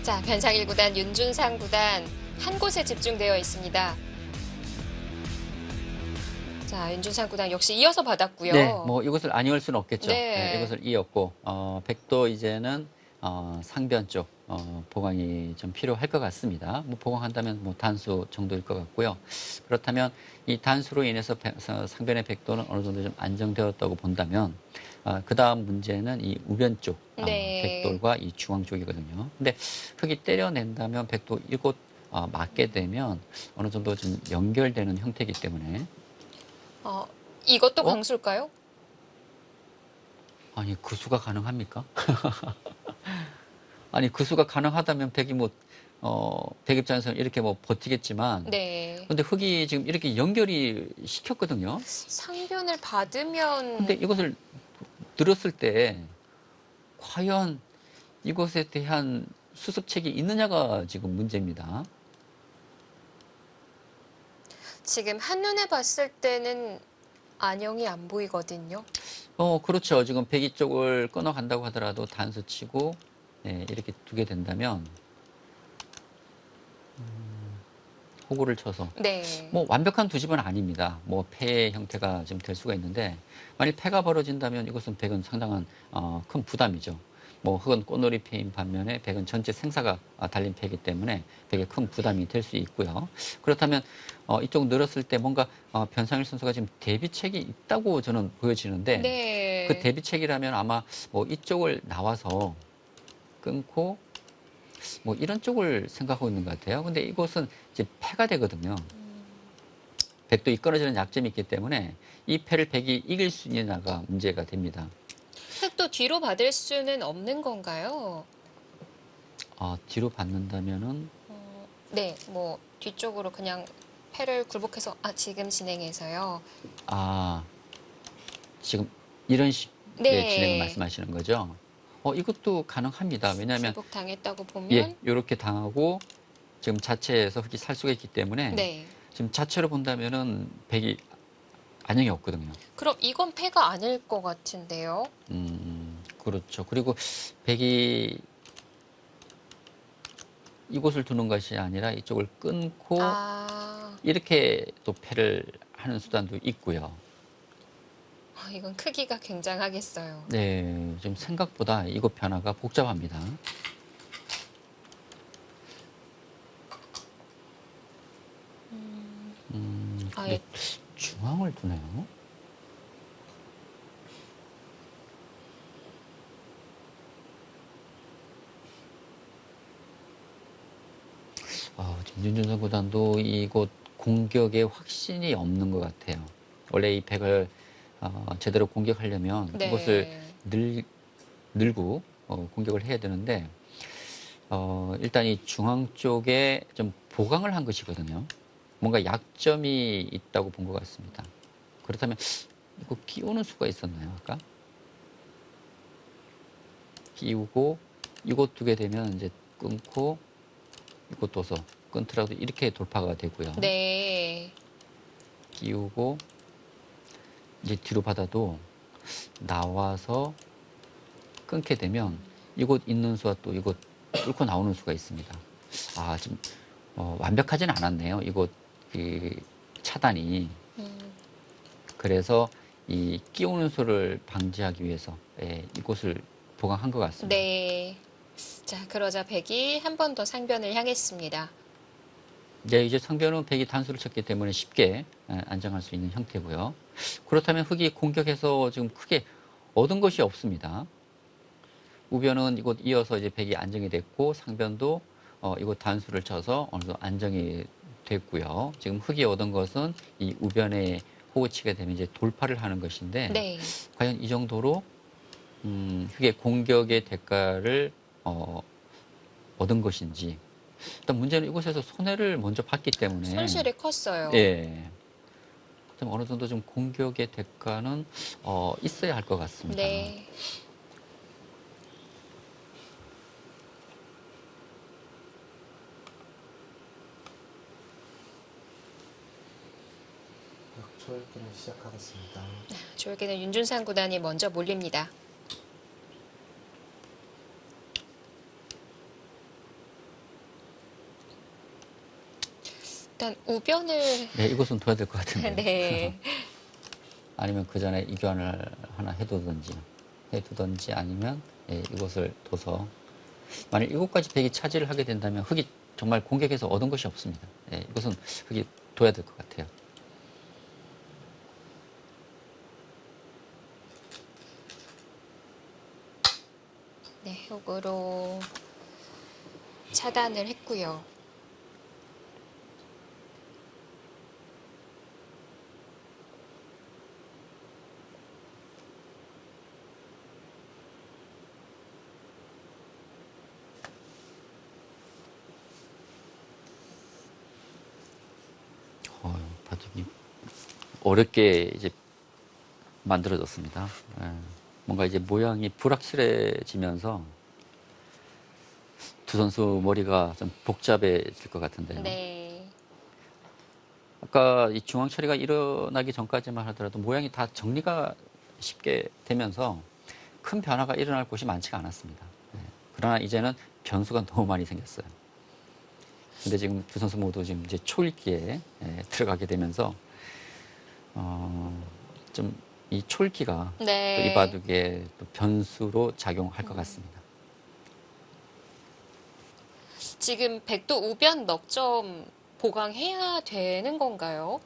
자, 변상일 구단, 윤준상 구단 한 곳에 집중되어 있습니다. 자, 윤준상 구단 역시 이어서 받았고요. 네, 뭐 이것을 안 이을 수는 없겠죠. 네. 네, 이것을 이었고 백도 이제는 상변 쪽 보강이 좀 필요할 것 같습니다. 뭐 보강한다면 뭐 단수 정도일 것 같고요. 그렇다면 이 단수로 인해서 상변의 백도는 어느 정도 좀 안정되었다고 본다면 그 다음 문제는 이 우변 쪽 네. 백돌과 이 중앙 쪽이거든요. 근데 흙이 때려낸다면 백도 이곳 맞게 되면 어느 정도 좀 연결되는 형태이기 때문에 이것도 어? 강수일까요? 아니 그 수가 가능합니까? 아니 그 수가 가능하다면 백이 뭐 백 입장에서는 이렇게 뭐 버티겠지만 네. 근데 흙이 지금 이렇게 연결이 시켰거든요. 상변을 받으면 근데 이것을 들었을 때 과연 이것에 대한 수습책이 있느냐가 지금 문제입니다. 지금 한눈에 봤을 때는 안형이 안 보이거든요. 그렇죠. 지금 백이 쪽을 끊어간다고 하더라도 단수 치고 네, 이렇게 두게 된다면 호구를 쳐서 네. 뭐 완벽한 두 집은 아닙니다. 뭐 폐의 형태가 좀 될 수가 있는데 만약 폐가 벌어진다면 이것은 백은 상당한 큰 부담이죠. 뭐 흙은 꽃놀이 폐인 반면에 백은 전체 생사가 달린 폐이기 때문에 백에 큰 부담이 될 수 있고요. 그렇다면 이쪽 늘었을 때 뭔가 변상일 선수가 지금 대비책이 있다고 저는 보여지는데 네. 그 대비책이라면 아마 뭐 이쪽을 나와서 끊고 뭐 이런 쪽을 생각하고 있는 것 같아요. 근데 이곳은 이제 폐가 되거든요. 백도 이 끊어지는 약점이 있기 때문에 이 패를 백이 이길 수 있느냐가 문제가 됩니다. 흙도 뒤로 받을 수는 없는 건가요? 뒤로 받는다면은 네, 뭐 뒤쪽으로 그냥 패를 굴복해서 지금 진행해서요. 지금 이런 식의 진행을 네. 말씀하시는 거죠. 이것도 가능합니다. 왜냐하면 굴복 당했다고 보면 예, 이렇게 당하고 지금 자체에서 흙이 살 수가 있기 때문에 네. 지금 자체로 본다면은 백이 안형이 없거든요. 그럼 이건 패가 아닐 것 같은데요. 그렇죠. 그리고 백이 이곳을 두는 것이 아니라 이쪽을 끊고 이렇게 또 패를 하는 수단도 있고요. 이건 크기가 굉장하겠어요. 네, 좀 생각보다 이곳 변화가 복잡합니다. 근데 중앙을 두네요. 지금 윤준선 구단도 이곳 공격에 확신이 없는 것 같아요. 원래 이 백을 제대로 공격하려면 네. 이곳을 늘고 공격을 해야 되는데 일단 이 중앙 쪽에 좀 보강을 한 것이거든요. 뭔가 약점이 있다고 본 것 같습니다. 그렇다면 이거 끼우는 수가 있었나요, 아까? 끼우고 이곳 두게 되면 이제 끊고 이곳 둬서 끊더라도 이렇게 돌파가 되고요. 네. 끼우고 이제 뒤로 받아도 나와서 끊게 되면 이곳 있는 수와 또 이곳 뚫고 나오는 수가 있습니다. 지금 완벽하지는 않았네요. 이곳 그 차단이. 그래서 이 끼우는 수를 방지하기 위해서 이곳을 보강한 것 같습니다. 네. 자, 그러자 백이 한 번 더 상변을 향했습니다. 네, 이제 상변은 백이 단수를 쳤기 때문에 쉽게 안정할 수 있는 형태고요. 그렇다면 흙이 공격해서 지금 크게 얻은 것이 없습니다. 우변은 이곳 이어서 이제 백이 안정이 됐고 상변도 이곳 단수를 쳐서 어느 정도 안정이 됐고요. 지금 흙이 얻은 것은 이 우변에 호우치게 되면 이제 돌파를 하는 것인데 네. 과연 이 정도로 흙의 공격의 대가를 얻은 것인지 일단 문제는 이곳에서 손해를 먼저 봤기 때문에 손실이 컸어요. 예, 좀 어느 정도 좀 공격의 대가는 있어야 할 것 같습니다. 네. 조회기를 시작하겠습니다. 조혁기는 윤준상 구단이 먼저 몰립니다. 일단 우변을 네, 이것은 둬야 될 것 같은데. 네. 아니면 그 전에 이교환을 하나 해두든지 아니면 예, 이것을 둬서 만약 이곳까지 백이 차지를 하게 된다면 흑이 정말 공격해서 얻은 것이 없습니다. 예, 이것은 흑이 둬야 될 것 같아요. 네, 흑으로 차단을 했고요. 바둑이 어렵게 이제 만들어졌습니다. 예, 뭔가 이제 모양이 불확실해지면서 두 선수 머리가 좀 복잡해질 것 같은데요. 네. 아까 이 중앙 처리가 일어나기 전까지만 하더라도 모양이 다 정리가 쉽게 되면서 큰 변화가 일어날 곳이 많지가 않았습니다. 예, 그러나 이제는 변수가 너무 많이 생겼어요. 근데 지금 두 선수 모두 지금 이제 초읽기에 들어가게 되면서 좀 이 초읽기가 네. 또 이 바둑에 또 변수로 작용할 것 같습니다. 지금 백도 우변 넉 점 보강해야 되는 건가요?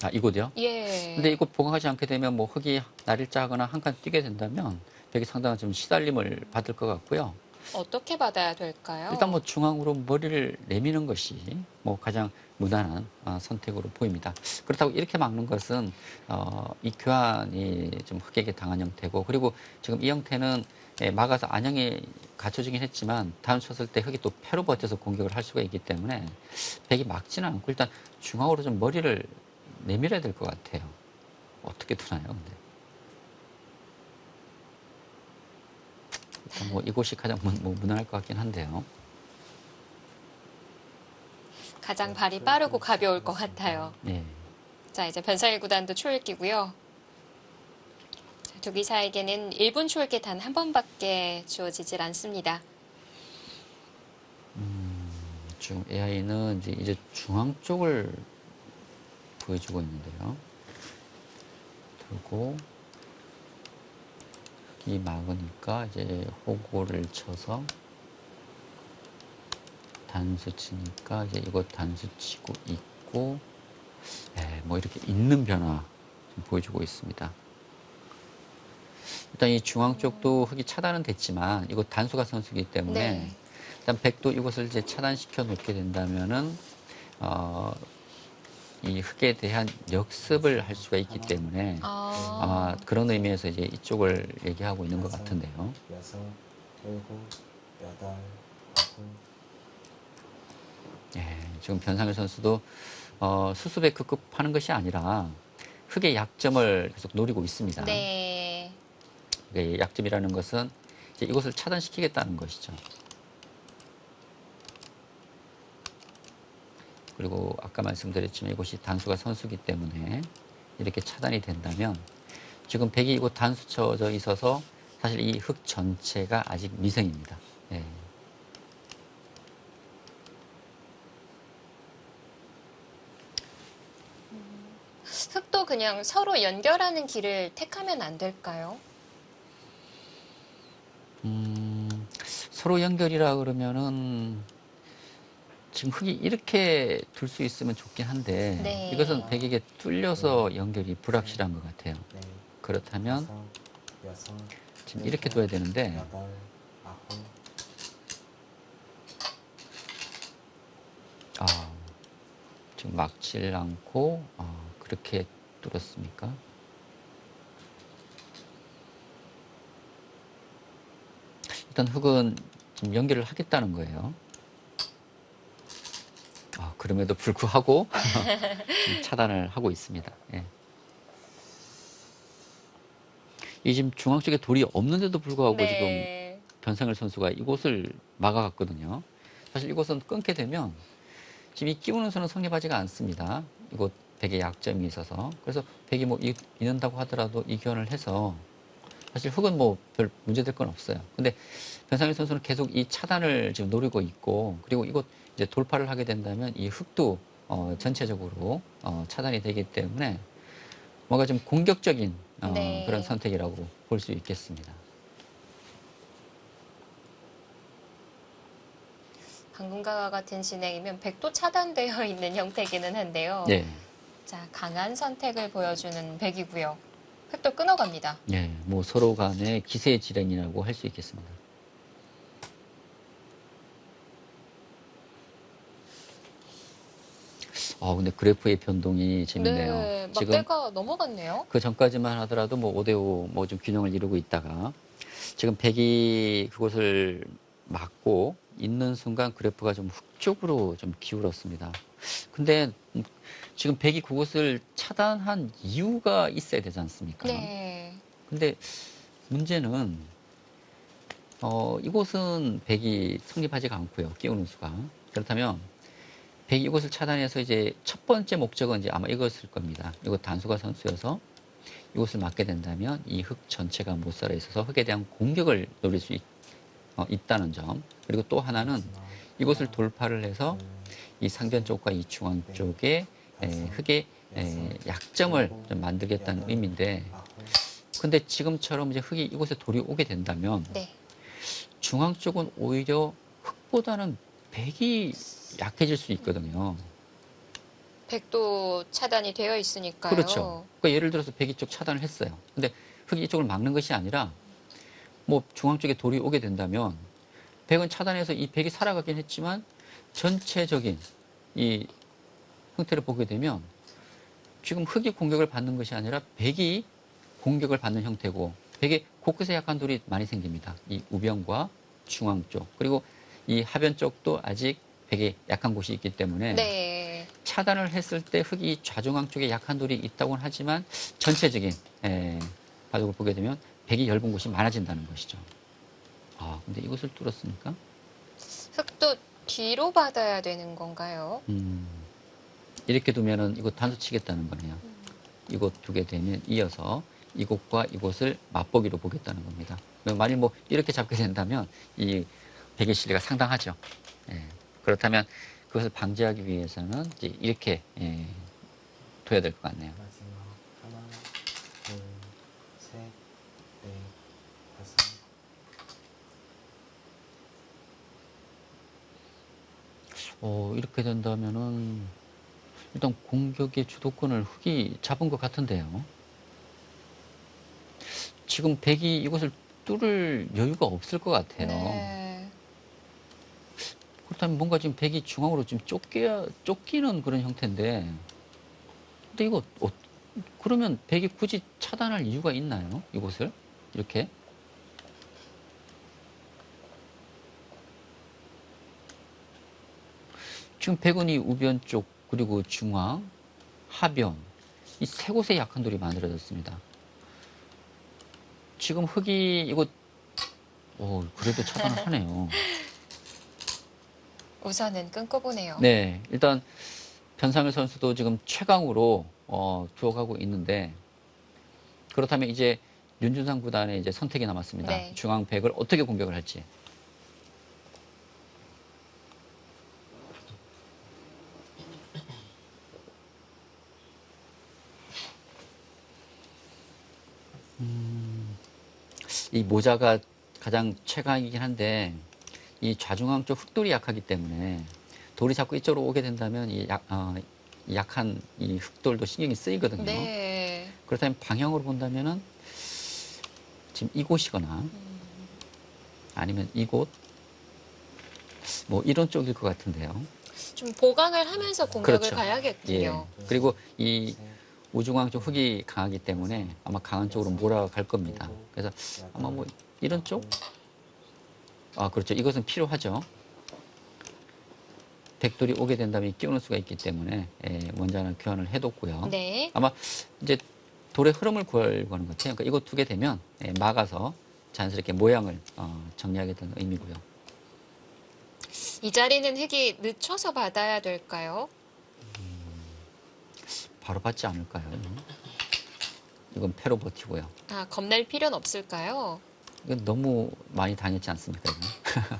아, 이곳이요? 예. 근데 이곳 보강하지 않게 되면 뭐 흑이 날을 짜거나 한 칸 뛰게 된다면 백이 상당한 좀 시달림을 받을 것 같고요. 어떻게 받아야 될까요? 일단 뭐 중앙으로 머리를 내미는 것이 뭐 가장 무난한 선택으로 보입니다. 그렇다고 이렇게 막는 것은 이 교환이 좀 흑에게 당한 형태고, 그리고 지금 이 형태는 막아서 안형이 갖춰지긴 했지만 다음 쳤을 때 흑이 또 패로 버텨서 공격을 할 수가 있기 때문에 백이 막지는 않고 일단 중앙으로 좀 머리를 내밀어야 될 것 같아요. 어떻게 두나요, 근데? 일단 뭐 이곳이 가장 무난할 것 같긴 한데요. 가장 발이 빠르고 가벼울 것 같아요. 네. 자, 이제 변상일 구단도 초읽기고요. 두 기사에게는 1분 초읽기 단 한 번밖에 주어지질 않습니다. 지금 AI는 이제 중앙 쪽을 보여주고 있는데요. 들고 이 막으니까 이제 호구를 쳐서 단수 치니까 이제 이거 단수 치고 있고, 뭐 이렇게 있는 변화 좀 보여주고 있습니다. 일단 이 중앙 쪽도 흑이 차단은 됐지만 이거 단수가 선수이기 때문에 네. 일단 백도 이것을 이제 차단시켜 놓게 된다면은 이 흑에 대한 역습을 할 수가 있기 때문에 그런 의미에서 이제 이쪽을 얘기하고 있는 것 같은데요. 여섯, 일곱, 여덟, 아홉. 지금 변상일 선수도 수습에 급급하는 것이 아니라 흑의 약점을 계속 노리고 있습니다. 네. 약점이라는 것은 이제 이것을 차단시키겠다는 것이죠. 그리고 아까 말씀드렸지만 이곳이 단수가 선수기 때문에 이렇게 차단이 된다면 지금 백이 이곳 단수 쳐져 있어서 사실 이 흑 전체가 아직 미생입니다. 예. 흑도 그냥 서로 연결하는 길을 택하면 안 될까요? 서로 연결이라 그러면은 지금 흑이 이렇게 둘 수 있으면 좋긴 한데 네. 이것은 백에게 뚫려서 연결이 불확실한 것 같아요. 네, 그렇다면 다섯, 여섯, 지금 이렇게 둬야 되는데 여덟, 아홉. 지금 막질 않고 그렇게 뚫었습니까? 일단 흑은 지금 연결을 하겠다는 거예요. 그럼에도 불구하고 지금 차단을 하고 있습니다. 예. 이 지금 중앙 쪽에 돌이 없는데도 불구하고 지금 네. 변상일 선수가 이곳을 막아갔거든요. 사실 이곳은 끊게 되면 지금 이 끼우는 선은 성립하지가 않습니다. 이곳 백의 약점이 있어서. 그래서 백이 뭐 이는다고 하더라도 이견을 해서 사실 흙은 뭐 별 문제될 건 없어요. 근데 변상일 선수는 계속 이 차단을 지금 노리고 있고, 그리고 이곳 이제 돌파를 하게 된다면 이 흙도 전체적으로 차단이 되기 때문에 뭔가 좀 공격적인 네. 그런 선택이라고 볼 수 있겠습니다. 방금과 같은 진행이면 백도 차단되어 있는 형태이기는 한데요. 예, 자, 강한 선택을 보여주는 백이고요. 획도 끊어갑니다. 예, 뭐 서로 간의 기세 지령이라고 할 수 있겠습니다. 근데 그래프의 변동이 재밌네요. 네, 지금 막대가 넘어갔네요. 그 전까지만 하더라도 뭐 5대5 뭐 좀 균형을 이루고 있다가 지금 백이 그곳을 막고 있는 순간 그래프가 좀 흑쪽으로 좀 기울었습니다. 근데 지금 백이 그곳을 차단한 이유가 있어야 되지 않습니까? 네. 근데 문제는 이곳은 백이 성립하지가 않고요. 끼우는 수가. 그렇다면 백이 이곳을 차단해서 이제 첫 번째 목적은 이제 아마 이것일 겁니다. 이곳 단수가 선수여서 이곳을 막게 된다면 이 흙 전체가 못 살아 있어서 흙에 대한 공격을 노릴 수 있다는 점. 그리고 또 하나는 이곳을 돌파를 해서 이 상변 쪽과 이 중앙 쪽에 흙의 약점을 좀 만들겠다는 의미인데, 근데 지금처럼 이제 흙이 이곳에 돌이 오게 된다면 네. 중앙 쪽은 오히려 흙보다는 백이 약해질 수 있거든요. 백도 차단이 되어 있으니까요. 그렇죠. 그러니까 예를 들어서 백이 쪽 차단을 했어요. 근데 흙이 이쪽을 막는 것이 아니라 뭐 중앙 쪽에 돌이 오게 된다면 백은 차단해서 이 백이 살아가긴 했지만 전체적인 이 형태를 보게 되면 지금 흙이 공격을 받는 것이 아니라 백이 공격을 받는 형태고, 백의 곳곳에 약한 돌이 많이 생깁니다. 이 우변과 중앙 쪽, 그리고 이 하변 쪽도 아직 백에 약한 곳이 있기 때문에 네. 차단을 했을 때 흙이 좌중앙 쪽에 약한 돌이 있다고는 하지만 전체적인 가족을 보게 되면 백이 얇은 곳이 많아진다는 것이죠. 근데 이것을 뚫었으니까 흙도 뒤로 받아야 되는 건가요? 이렇게 두면은 이거 단수 치겠다는 거네요. 이곳 두게 되면 이어서 이곳과 이곳을 맛보기로 보겠다는 겁니다. 만일 뭐 이렇게 잡게 된다면 이 백의 실리가 상당하죠. 그렇다면 그것을 방지하기 위해서는 이제 이렇게 둬야 될 것 같네요. 마지막 하나, 둘, 셋, 넷, 다섯. 이렇게 된다면은 일단 공격의 주도권을 흙이 잡은 것 같은데요. 지금 백이 이것을 뚫을 여유가 없을 것 같아요. 네. 그렇다면 뭔가 지금 백이 중앙으로 좀 쫓기는 그런 형태인데, 근데 이거 그러면 백이 굳이 차단할 이유가 있나요? 이곳을 이렇게? 지금 백은 이 우변 쪽, 그리고 중앙, 하변, 이 세 곳에 약한 돌이 만들어졌습니다. 지금 흙이 이곳 그래도 차단을 하네요. 우선은 끊고 보네요. 네, 일단 변상일 선수도 지금 최강으로 주어가고 있는데, 그렇다면 이제 윤준상 구단의 이제 선택이 남았습니다. 네. 중앙 백을 어떻게 공격을 할지. 이 모자가 가장 최강이긴 한데 이 좌중앙 쪽 흙돌이 약하기 때문에 돌이 자꾸 이쪽으로 오게 된다면 이 약한 이 흙돌도 신경이 쓰이거든요. 네. 그렇다면 방향으로 본다면은 지금 이곳이거나 아니면 이곳 뭐 이런 쪽일 것 같은데요. 좀 보강을 하면서 공격을 그렇죠. 가야겠군요. 그리고 이 우중앙 쪽 흙이 강하기 때문에 아마 강한 쪽으로 몰아갈 겁니다. 그래서 아마 뭐 이런 쪽? 그렇죠. 이것은 필요하죠. 백돌이 오게 된다면 끼우는 수가 있기 때문에 먼저 하나 교환을 해뒀고요. 네. 아마 이제 돌의 흐름을 구하려고 하는 것 같아요. 그러니까 이거 두게 되면 막아서 자연스럽게 모양을 정리하겠다는 의미고요. 이 자리는 흙이 늦춰서 받아야 될까요? 바로 받지 않을까요? 이건 패로 버티고요. 아, 겁낼 필요는 없을까요? 이건 너무 많이 당했지 않습니까? 이건?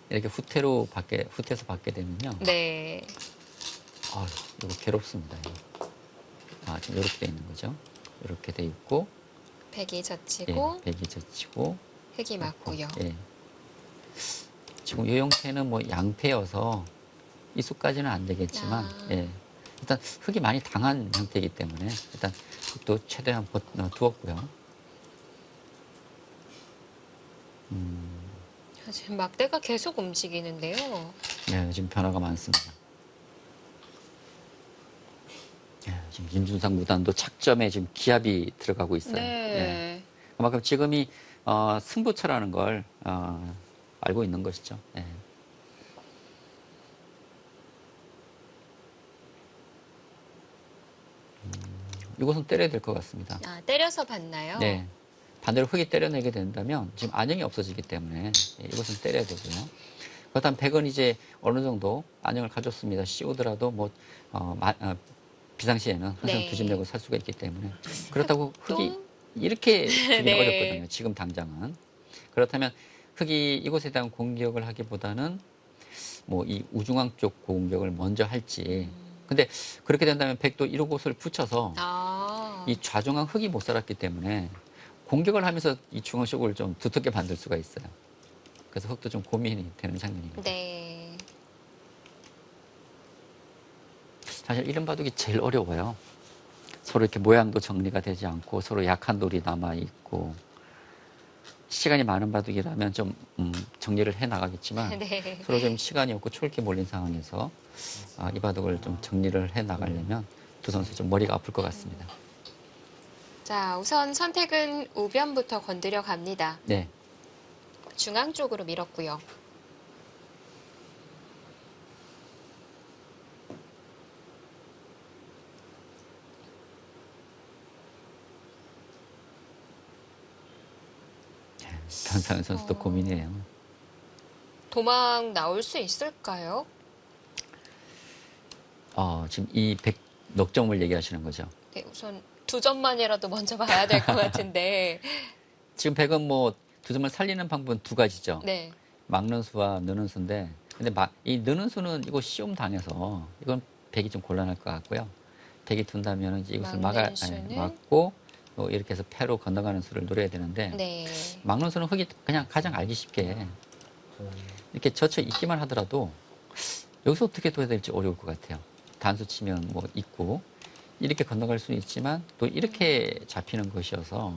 이렇게 후퇴해서 받게 되면요. 네. 아, 이거 괴롭습니다. 이거. 아, 지금 이렇게 돼 있는 거죠. 이렇게 돼 있고, 백이 예, 젖히고 백이 젖히고, 흙이 맞고요. 예. 지금 이 형태는 뭐 양패여서 이 수까지는 안 되겠지만, 아. 예. 일단 흙이 많이 당한 형태이기 때문에 일단 흙도 최대한 두었고요. 지금 막대가 계속 움직이는데요. 네, 지금 변화가 많습니다. 예, 지금 임준상 구단도 착점에 지금 기합이 들어가고 있어요. 예. 네. 그만큼 지금이 승부처라는 걸 알고 있는 것이죠. 예. 이것은 때려야 될 것 같습니다. 아, 때려서 봤나요? 네. 반대로 흙이 때려내게 된다면 지금 안형이 없어지기 때문에 이것은 때려야 되고요. 그렇다면 백은 이제 어느 정도 안형을 가졌습니다. 씌우더라도 뭐 비상시에는 항상 네. 두 집 내고 살 수가 있기 때문에 그렇다고 흙이 또? 이렇게 주기는 네. 어렵거든요. 지금 당장은. 그렇다면 흙이 이곳에 대한 공격을 하기보다는 뭐 이 우중앙 쪽 공격을 먼저 할지. 근데 그렇게 된다면 백도 이곳을 붙여서 아. 이 좌중앙 흙이 못 살았기 때문에 공격을 하면서 이 중앙 쪽을 좀 두텁게 만들 수가 있어요. 그래서 흙도 좀 고민이 되는 장면입니다. 네. 사실 이런 바둑이 제일 어려워요. 서로 이렇게 모양도 정리가 되지 않고 서로 약한 돌이 남아 있고 시간이 많은 바둑이라면 좀 정리를 해 나가겠지만 네. 서로 좀 시간이 없고 초읽기 몰린 상황에서 이 바둑을 좀 정리를 해 나가려면 두 선수 좀 머리가 아플 것 같습니다. 자, 우선 선택은 우변부터 건드려 갑니다. 네. 중앙 쪽으로 밀었고요. 변상현 선수도 고민이에요. 도망 나올 수 있을까요? 지금 이 백 넉점을 얘기하시는 거죠. 네, 우선 두 점만이라도 먼저 봐야 될 것 같은데. 지금 백은 뭐 두 점을 살리는 방법은 두 가지죠. 네. 막는 수와 느는 수인데, 근데 이 느는 수는 이거 시험 당해서 이건 백이 좀 곤란할 것 같고요. 백이 둔다면 이제 이것을 막는 수는? 막고 또 이렇게 해서 패로 건너가는 수를 노려야 되는데, 네. 막는 수는 흙이 그냥 가장 알기 쉽게 이렇게 젖혀 있기만 하더라도 여기서 어떻게 둬야 될지 어려울 것 같아요. 단수 치면 뭐 있고 이렇게 건너갈 수는 있지만 또 이렇게 잡히는 것이어서.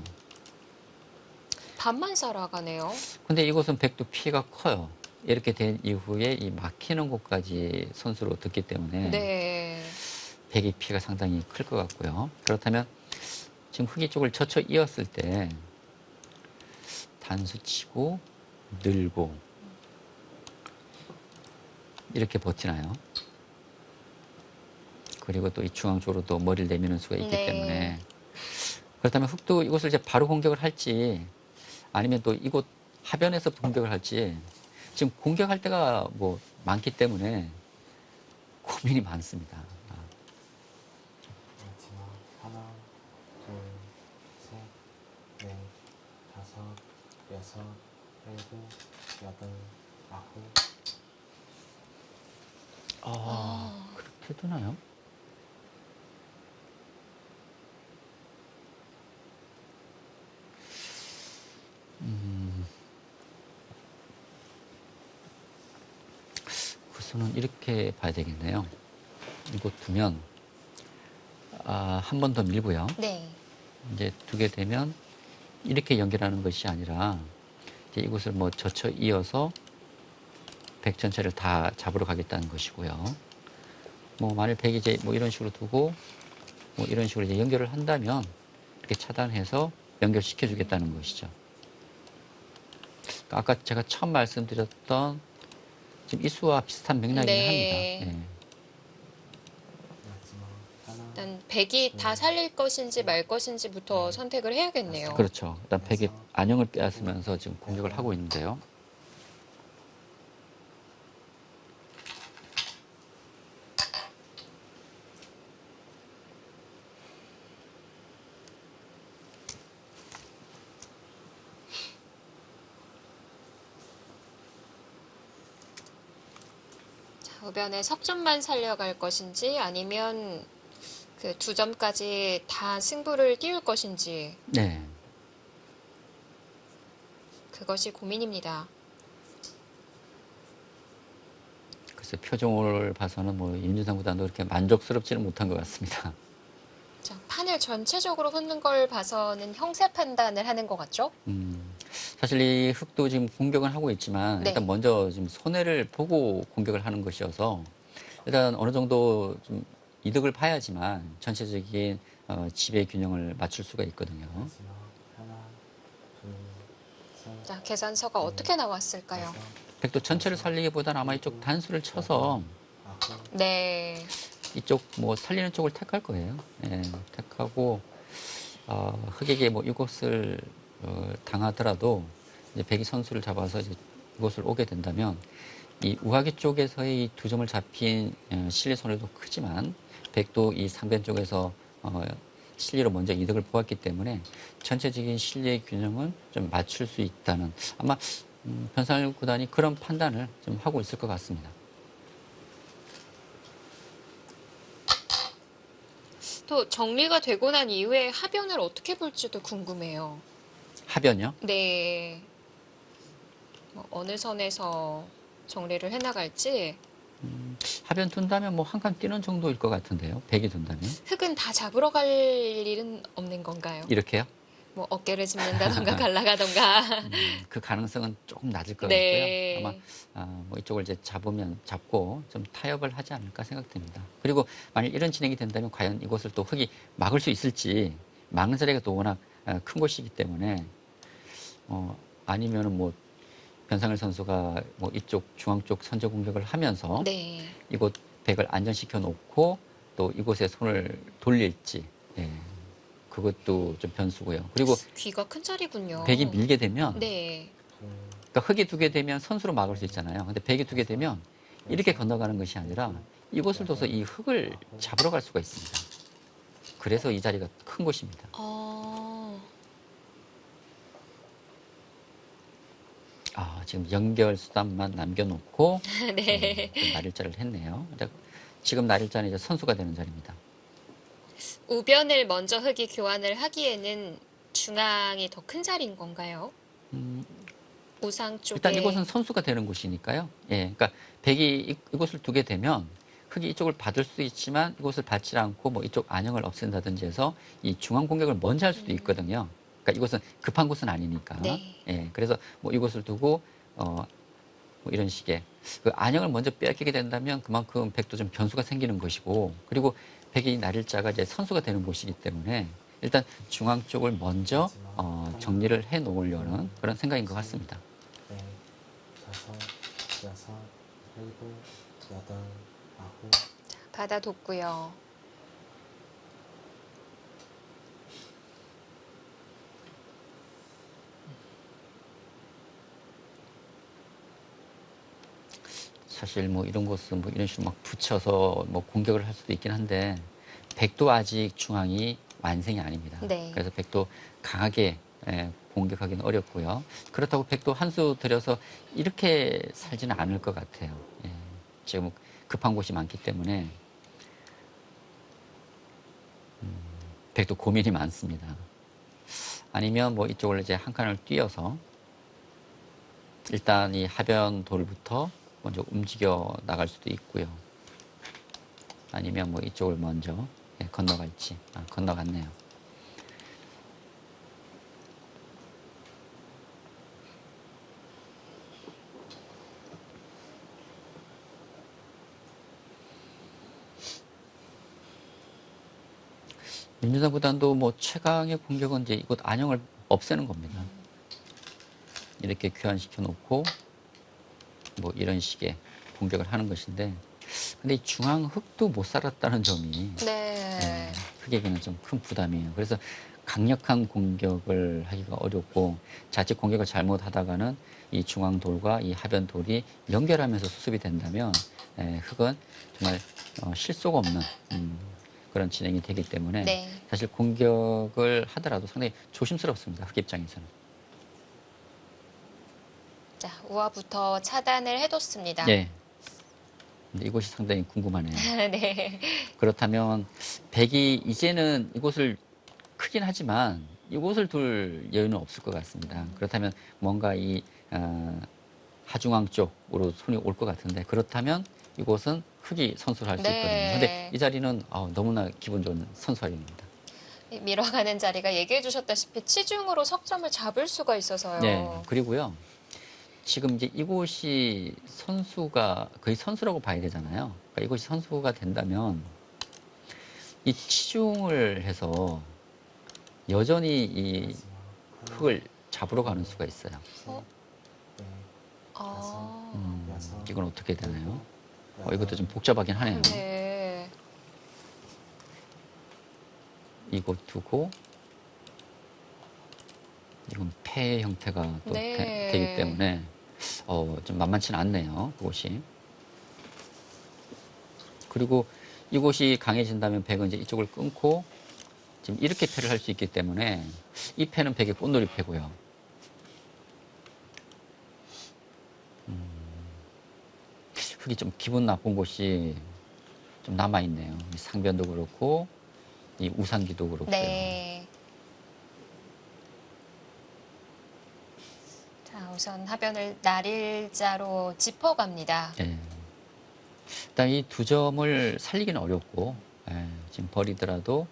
반만 살아가네요. 근데 이곳은 백도 피해가 커요. 이렇게 된 이후에 이 막히는 곳까지 선수로 듣기 때문에 네. 백의 피해가 상당히 클 것 같고요. 그렇다면 지금 흙이 쪽을 젖혀 이었을 때 단수 치고 늘고 이렇게 버티나요? 그리고 또 이 중앙 쪽으로 또 머리를 내미는 수가 있기 네. 때문에 그렇다면 흙도 이곳을 이제 바로 공격을 할지 아니면 또 이곳 하변에서 공격을 할지 지금 공격할 때가 뭐 많기 때문에 고민이 많습니다. 마지막 하나, 둘, 셋, 넷, 다섯, 여섯, 일곱, 여덟, 아홉. 그렇게 되나요? 구수는 이렇게 봐야 되겠네요. 이곳 두면 한 번 더 밀고요. 네. 이제 두게 되면 이렇게 연결하는 것이 아니라 이제 이곳을 뭐 젖혀 이어서 백 전체를 다 잡으러 가겠다는 것이고요. 뭐 만일 백이 이제 뭐 이런 식으로 두고 뭐 이런 식으로 이제 연결을 한다면 이렇게 차단해서 연결시켜 주겠다는 것이죠. 그러니까 아까 제가 처음 말씀드렸던 지금 이수와 비슷한 맥락이긴 네. 합니다. 예. 마지막 하나, 일단 백이 다 살릴 것인지 말 것인지부터 선택을 해야겠네요. 그렇죠. 일단 백이 안형을 빼앗으면서 지금 공격을 하고 있는데요. 우변에 석점만 살려갈 것인지 아니면 그 2점까지 다 승부를 띄울 것인지 네. 그것이 고민입니다. 글쎄 표정을 봐서는 뭐 임준상 구단도 그렇게 만족스럽지는 못한 것 같습니다. 자, 판을 전체적으로 훑는 걸 봐서는 형세 판단을 하는 것 같죠? 사실 이 흑도 지금 공격을 하고 있지만 네. 일단 먼저 지금 손해를 보고 공격을 하는 것이어서 일단 어느 정도 좀 이득을 봐야지만 전체적인 지배 균형을 맞출 수가 있거든요. 마지막 하나, 둘, 셋, 자, 계산서가 어떻게 나왔을까요? 다섯, 백도 전체를 살리기보다는 아마 이쪽 단수를 쳐서 아홉, 네. 이쪽 뭐 살리는 쪽을 택할 거예요. 예, 택하고 흑에게 뭐 이곳을 당하더라도 이제 백이 선수를 잡아서 이제 이곳을 오게 된다면 이 우하기 쪽에서의 이 2점을 잡힌 실리 손해도 크지만 백도 이 상변 쪽에서 실리로 먼저 이득을 보았기 때문에 전체적인 실리의 균형을 좀 맞출 수 있다는 아마 변상일 구단이 그런 판단을 좀 하고 있을 것 같습니다. 또 정리가 되고 난 이후에 하변을 어떻게 볼지도 궁금해요. 하변요? 네. 뭐 어느 선에서 정리를 해나갈지 하변 둔다면 뭐 한 칸 뛰는 정도일 것 같은데요. 백이 둔다면 흑은 다 잡으러 갈 일은 없는 건가요? 이렇게요? 뭐 어깨를 짚는다던가 갈라가던가. 그 가능성은 조금 낮을 것 네. 같고요. 아마 뭐 이쪽을 이제 잡고 좀 타협을 하지 않을까 생각됩니다. 그리고 만약 이런 진행이 된다면 과연 이곳을 또 흑이 막을 수 있을지 막는 자리가 또 워낙 큰 곳이기 때문에 아니면은 뭐 변상일 선수가 뭐 이쪽 중앙 쪽 선제 공격을 하면서 네. 이곳 백을 안전시켜 놓고 또 이곳에 손을 돌릴지 예, 그것도 좀 변수고요. 그리고 귀가 큰 자리군요. 백이 밀게 되면 네. 둘, 그러니까 흑이 두게 되면 선수로 막을 수 있잖아요. 근데 백이 두게 되면 이렇게 건너가는 것이 아니라 이곳을 둬서 이 흑을 잡으러 갈 수가 있습니다. 그래서 이 자리가 큰 곳입니다. 지금 연결 수단만 남겨놓고 네. 날일자를 했네요. 지금 날일자는 이제 선수가 되는 자리입니다. 우변을 먼저 흑이 교환을 하기에는 중앙이 더 큰 자리인 건가요? 우상 쪽에. 일단 이곳은 선수가 되는 곳이니까요. 예, 그러니까 백이 이곳을 두게 되면 흑이 이쪽을 받을 수도 있지만 이곳을 받지 않고 뭐 이쪽 안형을 없앤다든지 해서 이 중앙 공격을 먼저 할 수도 있거든요. 그러니까 이곳은 급한 곳은 아니니까. 네. 예, 그래서 뭐 이곳을 두고 뭐 이런 식의 그 안형을 먼저 빼앗기게 된다면 그만큼 백도 좀 변수가 생기는 것이고 그리고 백이 날일자가 이제 선수가 되는 곳이기 때문에 일단 중앙 쪽을 먼저 정리를 해 놓으려는 그런 생각인 것 같습니다. 넷, 다섯, 여섯, 일곱, 여덟, 아홉, 받아뒀고요. 사실 뭐 이런 것은 뭐 이런 식으로 막 붙여서 뭐 공격을 할 수도 있긴 한데 백도 아직 중앙이 완성이 아닙니다. 네. 그래서 백도 강하게 공격하기는 어렵고요. 그렇다고 백도 한 수 들여서 이렇게 살지는 않을 것 같아요. 예, 지금 급한 곳이 많기 때문에 백도 고민이 많습니다. 아니면 뭐 이쪽을 이제 한 칸을 뛰어서 일단 이 하변 돌부터 먼저 움직여 나갈 수도 있고요. 아니면 뭐 이쪽을 먼저 건너갈지. 건너갔네요. 민주당 구단도 뭐 최강의 공격은 이제 이곳 안형을 없애는 겁니다. 이렇게 교환시켜 놓고 뭐 이런 식의 공격을 하는 것인데 근데 이 중앙 흑도 못 살았다는 점이 네. 흑에게는 좀 큰 부담이에요. 그래서 강력한 공격을 하기가 어렵고 자칫 공격을 잘못하다가는 이 중앙 돌과 이 하변 돌이 연결하면서 수습이 된다면 흑은 정말 실속 없는 그런 진행이 되기 때문에 네. 사실 공격을 하더라도 상당히 조심스럽습니다. 흑 입장에서는. 자, 우화부터 차단을 해뒀습니다. 네. 근데 이곳이 상당히 궁금하네요. 네. 그렇다면 백이 이제는 이곳을 크긴 하지만 이곳을 둘 여유는 없을 것 같습니다. 그렇다면 뭔가 이 하중앙 쪽으로 손이 올 것 같은데 그렇다면 이곳은 흑이 선수를 할 수 있거든요. 근데 네. 이 자리는 너무나 기분 좋은 선수활입니다. 밀어가는 자리가 얘기해 주셨다시피 치중으로 석점을 잡을 수가 있어서요. 네, 그리고요. 지금 이제 이곳이 선수가 거의 선수라고 봐야 되잖아요. 그러니까 이곳이 선수가 된다면 이 치중을 해서 여전히 이 마지막 하나, 흙을 잡으러 가는 수가 있어요. 셋, 어? 넷, 아. 여섯, 이건 어떻게 되나요? 일곱, 이것도 좀 복잡하긴 하네요. 네. 이곳 두고 이건 폐 형태가 또 네. 되기 때문에 좀 만만치는 않네요. 그곳이. 그리고 이곳이 강해진다면 백은 이제 이쪽을 끊고 지금 이렇게 패를 할 수 있기 때문에 이 패는 백의 꽃놀이 패고요. 흙이 좀 기분 나쁜 곳이 좀 남아있네요. 이 상변도 그렇고 이 우산기도 그렇고요. 네. 자, 우선 하변을 날일자로 짚어갑니다. 예. 일단 이 두 점을 살리기는 어렵고 지금 버리더라도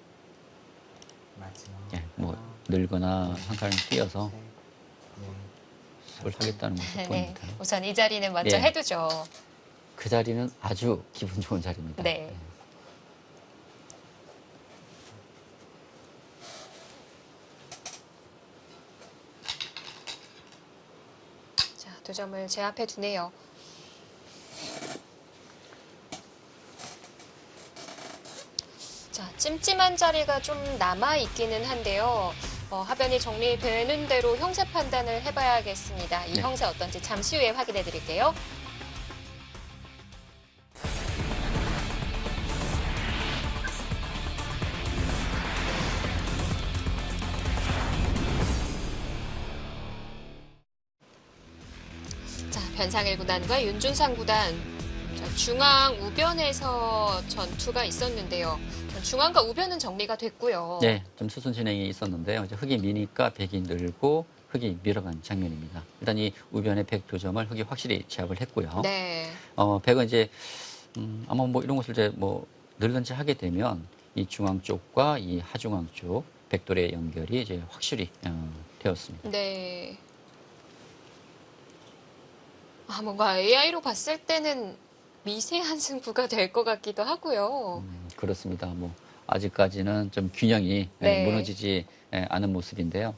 마지막 뭐 하나, 늘거나 한 칸을 뛰어서 셋, 넷, 수를 하겠다는 모습 네. 보입니다. 우선 이 자리는 먼저 예. 해두죠. 그 자리는 아주 기분 좋은 자리입니다. 네. 자, 두 점을 제 앞에 두네요. 자, 찜찜한 자리가 좀 남아있기는 한데요. 하변이 정리되는 대로 형세 판단을 해봐야겠습니다. 이 네. 형세 어떤지 잠시 후에 확인해 드릴게요. 자, 변상일 구단과 윤준상 구단. 자, 중앙 우변에서 전투가 있었는데요. 중앙과 우변은 정리가 됐고요. 네, 좀 수순 진행이 있었는데요. 이제 흙이 미니까 백이 늘고 흙이 밀어간 장면입니다. 일단 이 우변의 백 두 점을 흙이 확실히 제압을 했고요. 네. 백은 이제 아마 뭐 이런 것을 이제 뭐 늘든지 하게 되면 이 중앙 쪽과 이 하중앙 쪽 백돌의 연결이 이제 확실히 되었습니다. 네. 뭔가 AI로 봤을 때는 미세한 승부가 될 것 같기도 하고요. 그렇습니다. 뭐 아직까지는 좀 균형이 네. 무너지지 않은 모습인데요.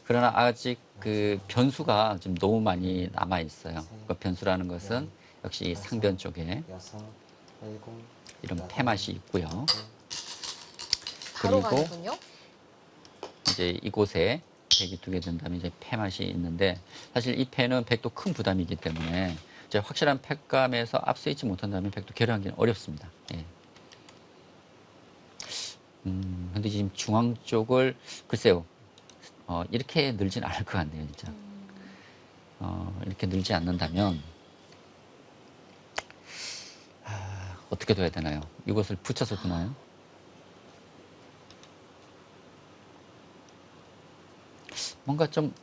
그러나 아직 그 변수가 좀 너무 많이 남아 있어요. 그 변수라는 것은 역시 이 상변 쪽에 여섯, 일곱, 이런 여덟, 패맛이 있고요. 바로 그리고 가는군요. 이제 이곳에 백이 두게 된다면 이제 패맛이 있는데 사실 이 패는 백도 큰 부담이기 때문에 이제 확실한 패감에서 앞서 있지 못한다면 백도 결여하기는 어렵습니다. 예. 근데 지금 중앙 쪽을 글쎄요 이렇게 늘진 않을 것 같네요, 진짜. 이렇게 늘지 않는다면 어떻게 둬야 되나요? 이것을 붙여서 두나요? 뭔가 좀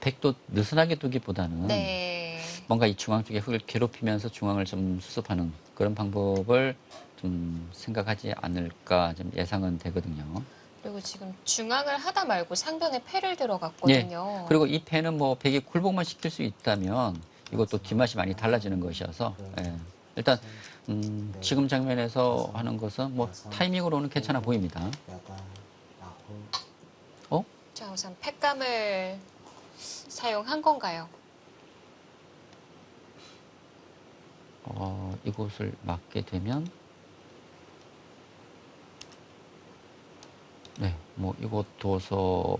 백도 느슨하게 두기보다는 네. 뭔가 이 중앙 쪽에 흙을 괴롭히면서 중앙을 좀 수습하는 그런 방법을 좀 생각하지 않을까 좀 예상은 되거든요. 그리고 지금 중앙을 하다 말고 상변에 패를 들어갔거든요. 그리고 이 패는 뭐 백이 굴복만 시킬 수 있다면 이것도 뒷맛이 많이 달라지는 것이어서 일단 지금 장면에서 하는 것은 뭐 타이밍으로는 괜찮아 보입니다. 여덟, 아홉, 자, 우선 패감을 사용한 건가요? 이곳을 막게 되면 네, 뭐 이곳 둬서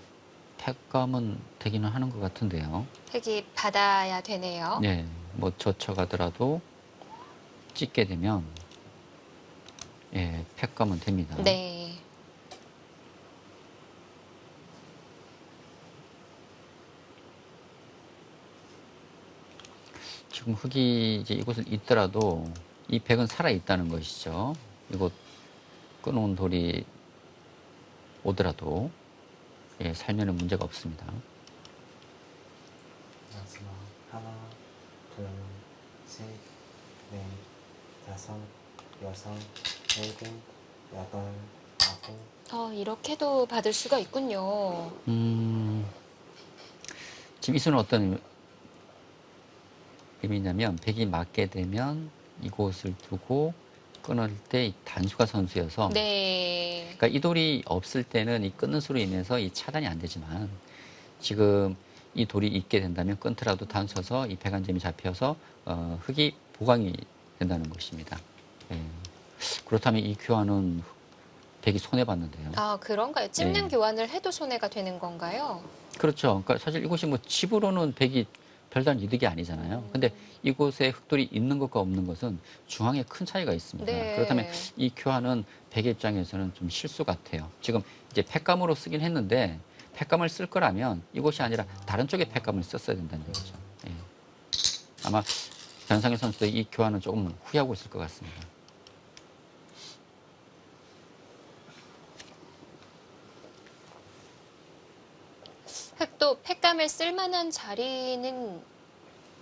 패감은 되기는 하는 것 같은데요. 획이 받아야 되네요. 네, 뭐 젖혀가더라도 찍게 되면 패감은 됩니다. 네. 지금 흙이 이제 이곳을 잇더라도 이 백은 살아있다는 것이죠. 이곳 끊어온 돌이 오더라도 예, 살면은 문제가 없습니다. 마지막 하나, 둘, 셋, 넷, 다섯, 여섯, 일곱, 여덟, 아홉. 이렇게도 받을 수가 있군요. 지금 이 수는 어떤 의미냐면 백이 맞게 되면 이곳을 두고 끊을 때 이 단수가 선수여서 네. 그러니까 이 돌이 없을 때는 이 끊는 수로 인해서 이 차단이 안 되지만 지금 이 돌이 있게 된다면 끊더라도 단수여서 이 백안점이 잡혀서 흙이 보강이 된다는 것입니다. 예. 그렇다면 이 교환은 백이 손해봤는데요. 그런가요? 찝는 네. 교환을 해도 손해가 되는 건가요? 그렇죠. 그러니까 사실 이곳이 뭐 집으로는 백이 별다른 이득이 아니잖아요. 근데 이곳에 흙돌이 있는 것과 없는 것은 중앙에 큰 차이가 있습니다. 네. 그렇다면 이 교환은 백의 입장에서는 좀 실수 같아요. 지금 이제 팩감으로 쓰긴 했는데 팩감을 쓸 거라면 이곳이 아니라 다른 쪽에 팩감을 썼어야 된다는 얘기죠. 예. 아마 변상현 선수도 이 교환은 조금 후회하고 있을 것 같습니다. 흙도 팩감을 쓸 만한 자리는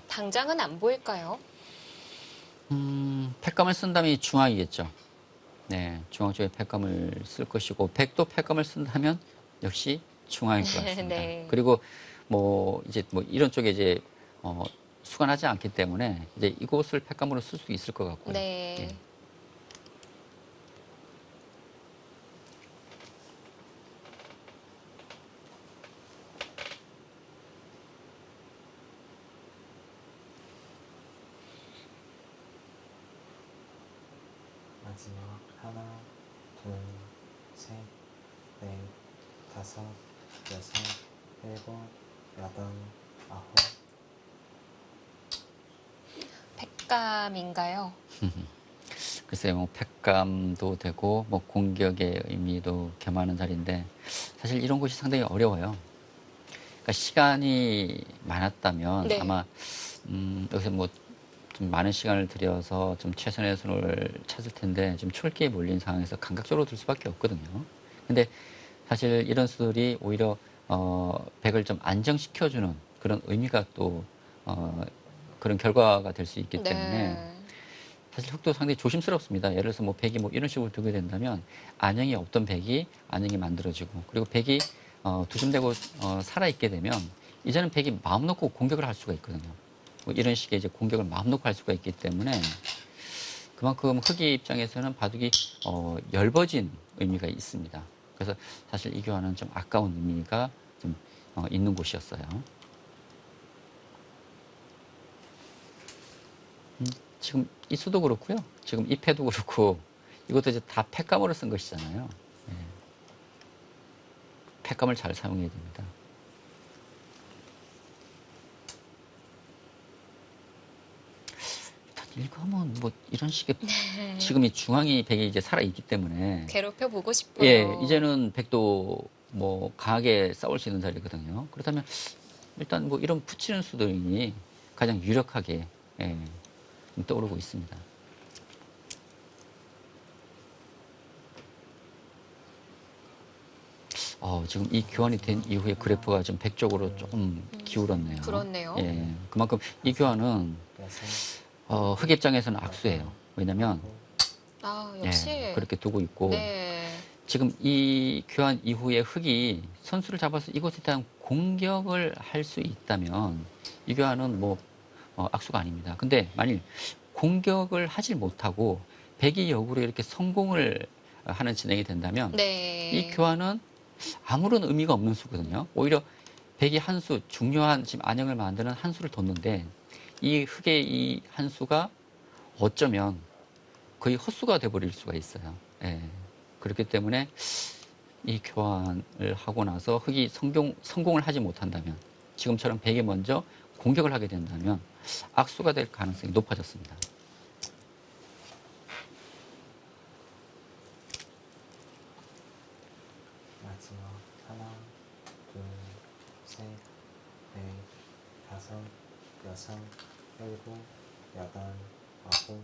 당장은 안 보일까요? 팩감을 쓴다면 이 중앙이겠죠. 네, 중앙 쪽에 팩감을 쓸 것이고 백도 팩감을 쓴다면 역시 중앙일 것 같습니다. 네. 그리고 뭐 이제 뭐 이런 쪽에 이제 수관하지 않기 때문에 이제 이곳을 팩감으로 쓸 수 있을 것 같고요. 네. 예. 마지막 하나, 둘, 셋, 넷, 다섯, 여섯, 일곱, 여덟, 아홉. 팩감인가요? 글쎄요, 뭐 팩감도 되고 뭐 공격의 의미도 겸하는 자리인데 사실 이런 곳이 상당히 어려워요. 그러니까 시간이 많았다면 네. 아마 여기서 뭐 좀 많은 시간을 들여서 좀 최선의 선을 찾을 텐데 지금 출기에 몰린 상황에서 감각적으로 들 수밖에 없거든요. 근데 사실 이런 수들이 오히려 백을 좀 안정시켜주는 그런 의미가 또 그런 결과가 될 수 있기 때문에 네. 사실 흙도 상당히 조심스럽습니다. 예를 들어서 뭐 백이 뭐 이런 식으로 두게 된다면 안형이 없던 백이 안형이 만들어지고 그리고 백이 두줌되고 살아있게 되면 이제는 백이 마음 놓고 공격을 할 수가 있거든요. 뭐 이런 식의 이제 공격을 마음 놓고 할 수가 있기 때문에 그만큼 흙의 입장에서는 바둑이 엷어진 의미가 있습니다. 그래서 사실 이 교환은 좀 아까운 의미가 좀 있는 곳이었어요. 지금 이 수도 그렇고요. 지금 이 패도 그렇고 이것도 이제 다 팩감으로 쓴 것이잖아요. 예. 팩감을 잘 사용해야 됩니다. 이거 하면 뭐 이런 식의 지금 이 중앙이 백이 이제 살아 있기 때문에 괴롭혀 보고 싶고요. 예 이제는 백도 뭐 강하게 싸울 수 있는 자리거든요. 그렇다면 일단 뭐 이런 붙이는 수들이 가장 유력하게 예, 좀 떠오르고 있습니다. 지금 이 교환이 된 이후에 그래프가 좀 백 쪽으로 조금 기울었네요. 그렇네요. 예, 그만큼 이 교환은 여섯, 흑 입장에서는 악수예요. 왜냐면 역시. 예, 그렇게 두고 있고 네. 지금 이 교환 이후에 흑이 선수를 잡아서 이곳에 대한 공격을 할 수 있다면 이 교환은 뭐 악수가 아닙니다. 근데 만일 공격을 하지 못하고 백이 역으로 이렇게 성공을 하는 진행이 된다면 네. 이 교환은 아무런 의미가 없는 수거든요. 오히려 백이 한 수, 중요한 지금 안형을 만드는 한 수를 뒀는데 이 흑의 이 한 수가 어쩌면 거의 헛수가 돼버릴 수가 있어요. 예. 그렇기 때문에 이 교환을 하고 나서 흑이 성공을 하지 못한다면 지금처럼 백이 먼저 공격을 하게 된다면 악수가 될 가능성이 높아졌습니다. 마지막 하나, 둘, 셋, 넷, 다섯, 여섯, 일곱, 여덟, 아홉.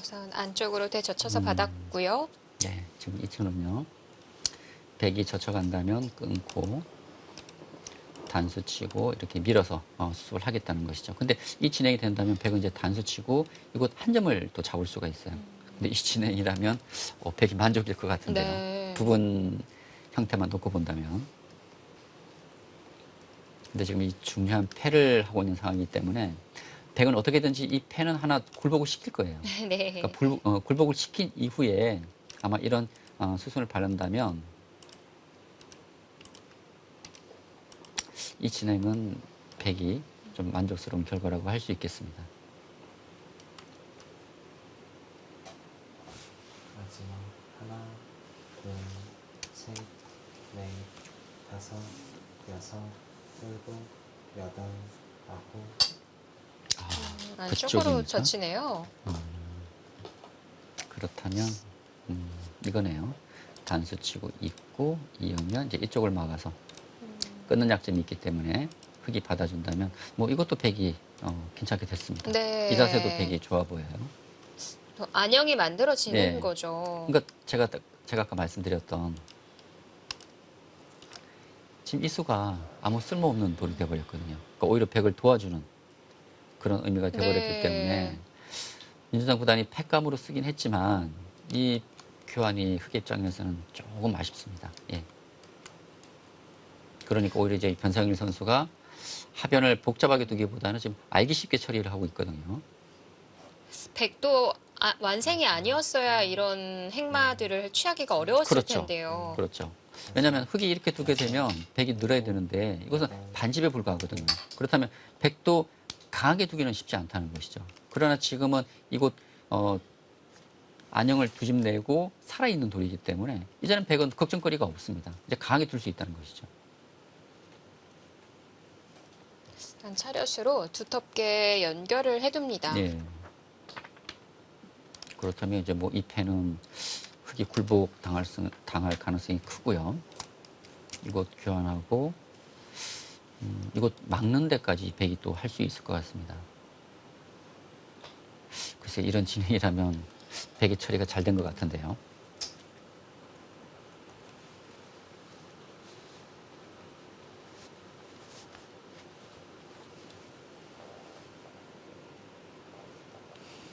우선 안쪽으로 되젖혀서 받았고요. 네, 지금 2,000원요. 백이 젖혀간다면 끊고 단수 치고 이렇게 밀어서 수습을 하겠다는 것이죠. 근데 이 진행이 된다면 백은 이제 단수 치고 이곳 한 점을 또 잡을 수가 있어요. 근데 이 진행이라면 백이 만족일 것 같은데요. 네. 부분 형태만 놓고 본다면. 근데 지금 이 중요한 패를 하고 있는 상황이기 때문에 백은 어떻게든지 이 패는 하나 굴복을 시킬 거예요. 네. 그러니까 굴복을 시킨 이후에 아마 이런 수순을 바른다면 이 진행은 백이 좀 만족스러운 결과라고 할 수 있겠습니다. 마지막 하나, 둘, 셋, 넷, 다섯, 여섯, 일곱, 여덟, 아홉. 안쪽으로 그쪽입니까? 젖히네요. 그렇다면 이거네요. 단수 치고 있고 이으면 이제 이쪽을 막아서 끊는 약점이 있기 때문에 흙이 받아준다면 뭐 이것도 백이 괜찮게 됐습니다. 네. 이 자세도 백이 좋아 보여요. 또 안형이 만들어지는 네. 거죠. 그러니까 제가 아까 말씀드렸던 지금 이 수가 아무 쓸모없는 돌이 돼버렸거든요. 그러니까 오히려 백을 도와주는 그런 의미가 돼버렸기 네. 때문에 민주당 구단이 패감으로 쓰긴 했지만 이 교환이 흑 입장에서는 조금 아쉽습니다. 예. 그러니까 오히려 이제 변상일 선수가 하변을 복잡하게 두기보다는 지금 알기 쉽게 처리를 하고 있거든요. 백도 완생이 아니었어야 이런 행마들을 취하기가 어려웠을 그렇죠. 텐데요. 그렇죠. 왜냐하면 흑이 이렇게 두게 되면 백이 늘어야 되는데 이것은 반집에 불과하거든요. 그렇다면 백도 강하게 두기는 쉽지 않다는 것이죠. 그러나 지금은 이곳 안형을 두 집 내고 살아있는 돌이기 때문에 이제는 백은 걱정거리가 없습니다. 이제 강하게 둘 수 있다는 것이죠. 일단 차렷으로 두텁게 연결을 해둡니다. 예. 그렇다면 이제 뭐 이 패는 흑이 굴복 당할 가능성이 크고요. 이곳 교환하고 이곳 막는 데까지 백이 또 할 수 있을 것 같습니다. 글쎄 이런 진행이라면 백의 처리가 잘 된 것 같은데요.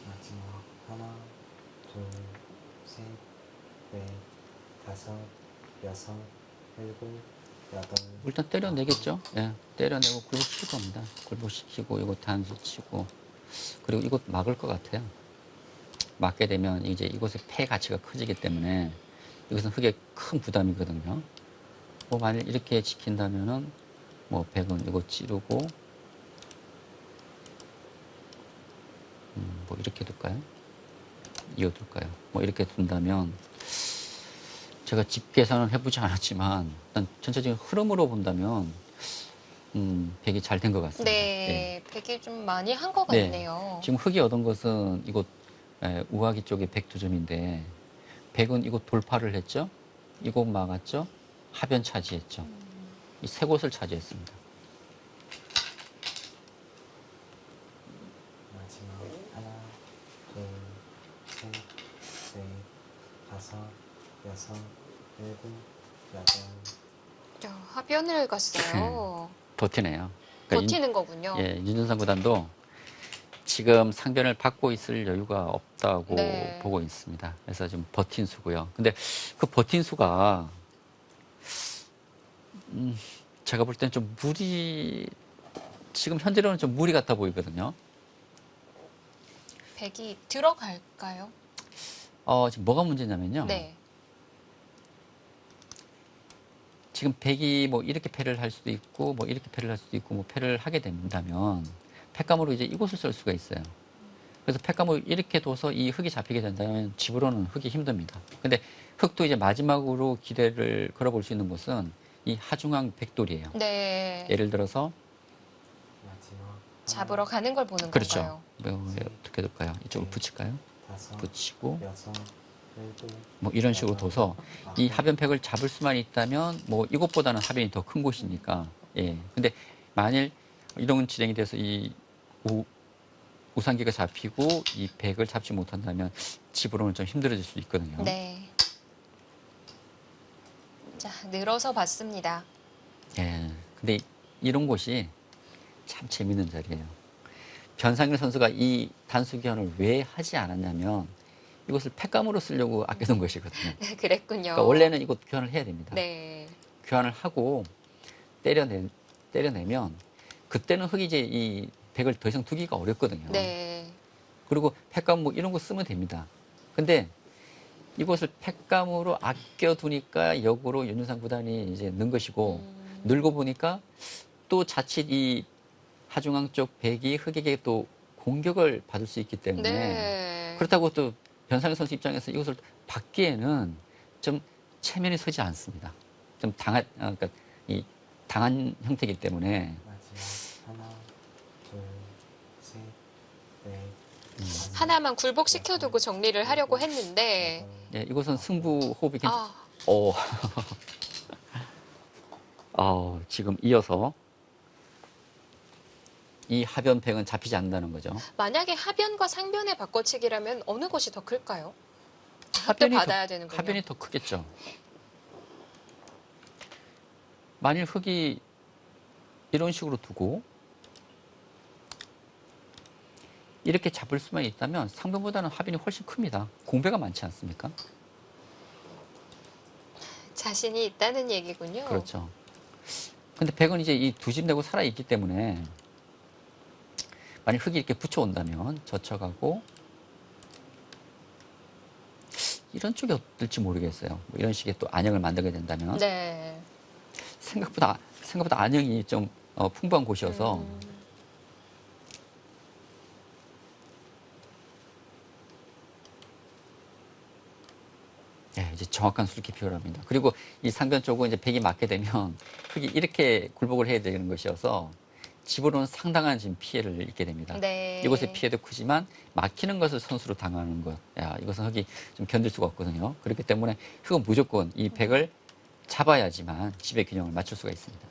마지막 하나, 둘, 셋, 넷, 다섯, 여섯, 일곱, 여덟. 일단 때려내겠죠. 예, 때려내고 굴복시킬 겁니다. 굴복시키고 이거 단수 치고 그리고 이곳 막을 것 같아요. 막게 되면 이제 이곳의 폐 가치가 커지기 때문에 이것은 흙에 큰 부담이거든요. 뭐 만일 이렇게 지킨다면은 뭐 백은 이거 찌르고 뭐 이렇게 둘까요? 이어둘까요? 뭐 이렇게 둔다면 제가 집 계산은 해보지 않았지만 일단 전체적인 흐름으로 본다면 백이 잘 된 것 같습니다. 네, 백이 좀 많이 한 것 네. 같네요. 지금 흑이 얻은 것은 이곳 우하기 쪽에 102점인데 백은 이곳 돌파를 했죠. 이곳 막았죠. 하변 차지했죠. 이 세 곳을 차지했습니다. 마지막 하나, 둘, 셋, 넷, 다섯, 여섯, 일곱, 여덟. 하변을 갔어요. 버티네요. 그러니까 버티는 거군요. 예, 윤준상 구단도 지금 상변을 받고 있을 여유가 없다고 네. 보고 있습니다. 그래서 좀 버틴 수고요. 근데 그 버틴 수가 제가 볼 땐 좀 지금 현재로는 좀 무리 같아 보이거든요. 백이 들어갈까요? 지금 뭐가 문제냐면요. 네. 지금 백이 뭐 이렇게 패를 할 수도 있고 뭐 이렇게 패를 할 수도 있고 뭐 패를 하게 된다면 패감으로 이제 이곳을 쓸 수가 있어요. 그래서 패감을 이렇게 둬서 이 흙이 잡히게 된다면 집으로는 흙이 힘듭니다. 근데 흙도 이제 마지막으로 기대를 걸어볼 수 있는 곳은 이 하중앙 백돌이에요. 네. 예를 들어서 마지막 잡으러 가는 걸 보는 그렇죠. 건가요? 뭐 어떻게 될까요? 이쪽으로 붙일까요? 다섯, 붙이고 여섯, 일곱, 뭐 이런 식으로 둬서 이 아홉. 하변팩을 잡을 수만 있다면 뭐 이곳보다는 하변이 더 큰 곳이니까 예. 근데 만일 이런 진행이 돼서 이 우상기가 잡히고 이 백을 잡지 못한다면 집으로는 좀 힘들어질 수 있거든요. 네. 자, 늘어서 봤습니다. 예. 근데 이런 곳이 참 재밌는 자리예요. 변상일 선수가 이 단수 교환을 왜 하지 않았냐면 이것을 팩감으로 쓰려고 아껴둔 것이거든요. 그랬군요. 그러니까 원래는 이곳 교환을 해야 됩니다. 네. 교환을 하고 때려내면 그때는 흙이 이제 이 백을 더 이상 두기가 어렵거든요. 네. 그리고 팩감 뭐 이런 거 쓰면 됩니다. 근데 이곳을 팩감으로 아껴두니까 역으로 윤유상 구단이 이제 넣은 것이고 늘고 보니까 또 자칫 이 하중앙 쪽 백이 흑에게 또 공격을 받을 수 있기 때문에 네. 그렇다고 또 변상현 선수 입장에서 이것을 받기에는 좀 체면이 서지 않습니다. 좀 그러니까 이 당한 형태이기 때문에 마지막 하나, 둘, 셋, 넷, 다섯, 하나만 굴복시켜두고 정리를 하려고 했는데 예, 이것은 승부 호흡이 아, 지금 이어서 이 하변팩은 잡히지 않는다는 거죠. 만약에 하변과 상변의 바꿔치기라면 어느 것이 더 클까요? 또 하변이 받아야 되는군요. 하변이 더 크겠죠. 만일 흙이 이런 식으로 두고 이렇게 잡을 수만 있다면 상변보다는 하변이 훨씬 큽니다. 공배가 많지 않습니까? 자신이 있다는 얘기군요. 그렇죠. 근데 백은 이제 이 두 집 내고 살아있기 때문에 만약 흙이 이렇게 붙여온다면 젖혀가고 이런 쪽이 어떨지 모르겠어요. 뭐 이런 식의 또 안형을 만들게 된다면 네. 생각보다 안형이 좀 풍부한 곳이어서 네, 이제 정확한 수lik이 필요합니다. 그리고 이 상변 쪽은 이제 백이 맞게 되면 흙이 이렇게 굴복을 해야 되는 것이어서 집으로는 상당한 지금 피해를 입게 됩니다. 네. 이곳의 피해도 크지만 막히는 것을 선수로 당하는 것, 이것은 흙이 좀 견딜 수가 없거든요. 그렇기 때문에 흙은 무조건 이 백을 잡아야지만 집의 균형을 맞출 수가 있습니다.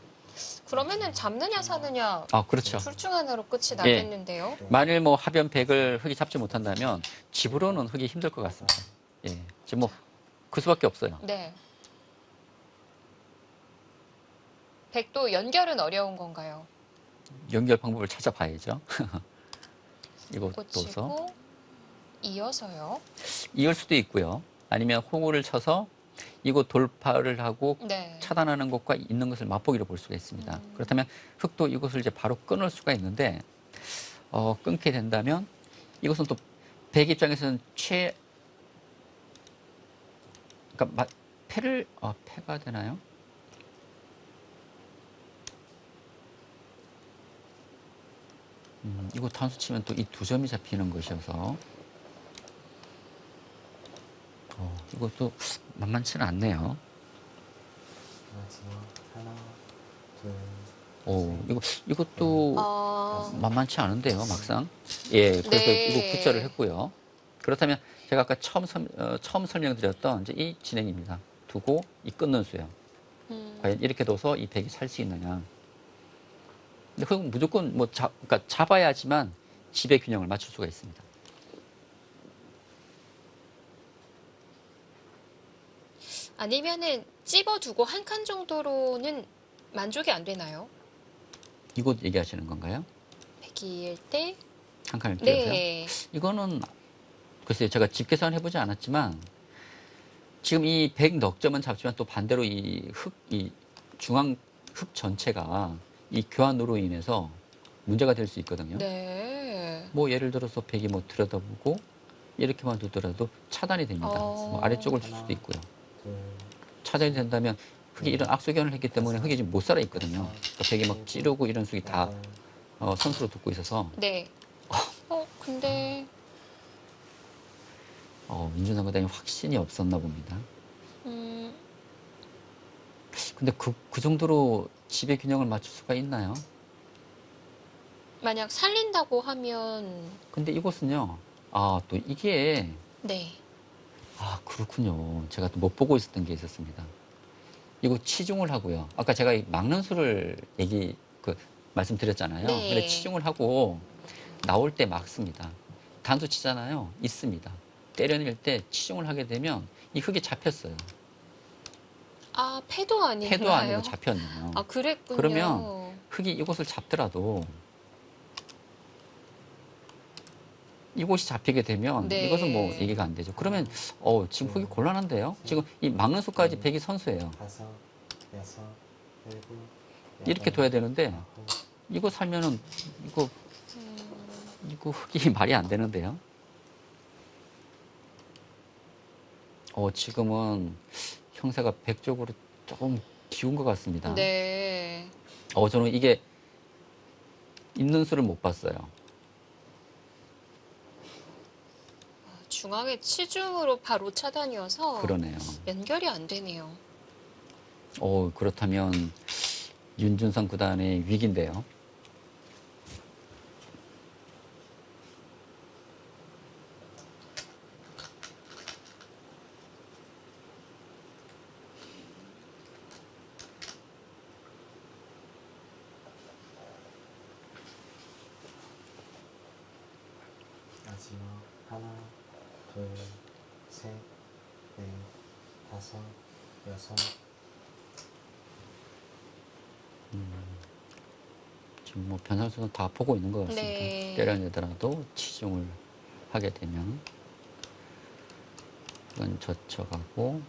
그러면은 잡느냐 사느냐 그렇죠. 둘 중 하나로 끝이 나겠는데요. 만일 뭐 하변 백을 흙이 잡지 못한다면 집으로는 흙이 힘들 것 같습니다. 예, 지금 뭐 그 수밖에 없어요. 네. 백도 연결은 어려운 건가요? 연결 방법을 찾아봐야죠. 이곳 둬서 꽂히고 이어서요. 이을 수도 있고요. 아니면 홍우를 쳐서 이곳 돌파를 하고 네. 차단하는 것과 있는 것을 맛보기로 볼 수가 있습니다. 그렇다면 흙도 이것을 이제 바로 끊을 수가 있는데 끊게 된다면 이것은 또 백 입장에서는 그러니까 패가 되나요? 이거 단수 치면 또 이 두 점이 잡히는 것이어서 이것도 만만치는 않네요. 마지막 하나, 둘, 이것도 만만치 않은데요, 막상. 예, 그래서 네. 이거 구절을 했고요. 그렇다면 제가 아까 처음 설명드렸던 이제 이 진행입니다. 두고 이 끊는 수요. 과연 이렇게 둬서 이 백이 살 수 있느냐. 근데 그건 무조건 그러니까 잡아야지만 집의 균형을 맞출 수가 있습니다. 아니면은 찝어두고 한 칸 정도로는 만족이 안 되나요? 이곳 얘기하시는 건가요? 백이일 때. 한 칸을 띄어서요? 네. 이거는 글쎄요, 제가 집 계산을 해보지 않았지만 지금 이 100 넉 점은 잡지만 또 반대로 이 중앙 흙 전체가 이 교환으로 인해서 문제가 될 수 있거든요. 네. 뭐 예를 들어서 백이 뭐 들여다보고 이렇게만 두더라도 차단이 됩니다. 뭐 아래쪽을 줄 수도 있고요. 차단이 된다면 흙이 이런 악수견을 했기 때문에 흙이 지금 못 살아 있거든요. 그러니까 백이 막 찌르고 이런 속이 다 선수로 듣고 있어서 네. 근데 민준상 구단이 확신이 없었나 봅니다. 근데 그 정도로 집의 균형을 맞출 수가 있나요? 만약 살린다고 하면 근데 이곳은요, 또 이게, 네. 그렇군요. 제가 또 못 보고 있었던 게 있었습니다. 이거 치중을 하고요. 아까 제가 이 막는 수를 말씀드렸잖아요. 네. 근데 치중을 하고 나올 때 막습니다. 단수 치잖아요. 있습니다. 때려낼 때 치중을 하게 되면 이 흙이 잡혔어요. 아, 패도 아니에요? 패도 아니고 잡혔네요. 아, 그랬군요. 그러면 흙이 이곳을 잡더라도 이곳이 잡히게 되면 네. 이것은 뭐 얘기가 안 되죠. 그러면 지금 흙이 곤란한데요. 지금 이 막는 수까지 백이 선수예요. 5, 6, 7, 이렇게 둬야 되는데 이거 살면은 이거 흙이 말이 안 되는데요. 지금은 형사가 백 쪽으로 조금 기운 것 같습니다. 네. 저는 이게 있는 수를 못 봤어요. 중앙에 치중으로 바로 차단이어서 그러네요. 연결이 안 되네요. 그렇다면 윤준성 구단의 위기인데요. 마지막 하나, 둘, 셋, 넷, 다섯, 여섯. 지금 뭐 변상 선수는 다 보고 있는 것 같습니다. 네. 때려내더라도 치중을 하게 되면 이건 젖혀가고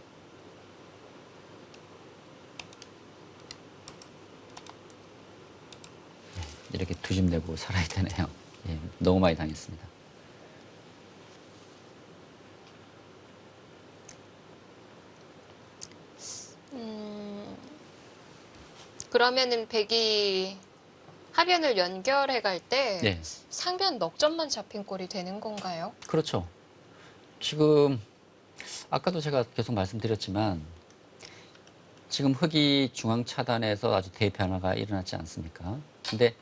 이렇게 두 집 내고 살아야 되네요. 예, 너무 많이 당했습니다. 그러면은 백이 하변을 연결해 갈 때 네. 상변 넉 점만 잡힌 꼴이 되는 건가요? 그렇죠. 지금 아까도 제가 계속 말씀드렸지만 지금 흙이 중앙 차단에서 아주 대변화가 일어났지 않습니까? 근데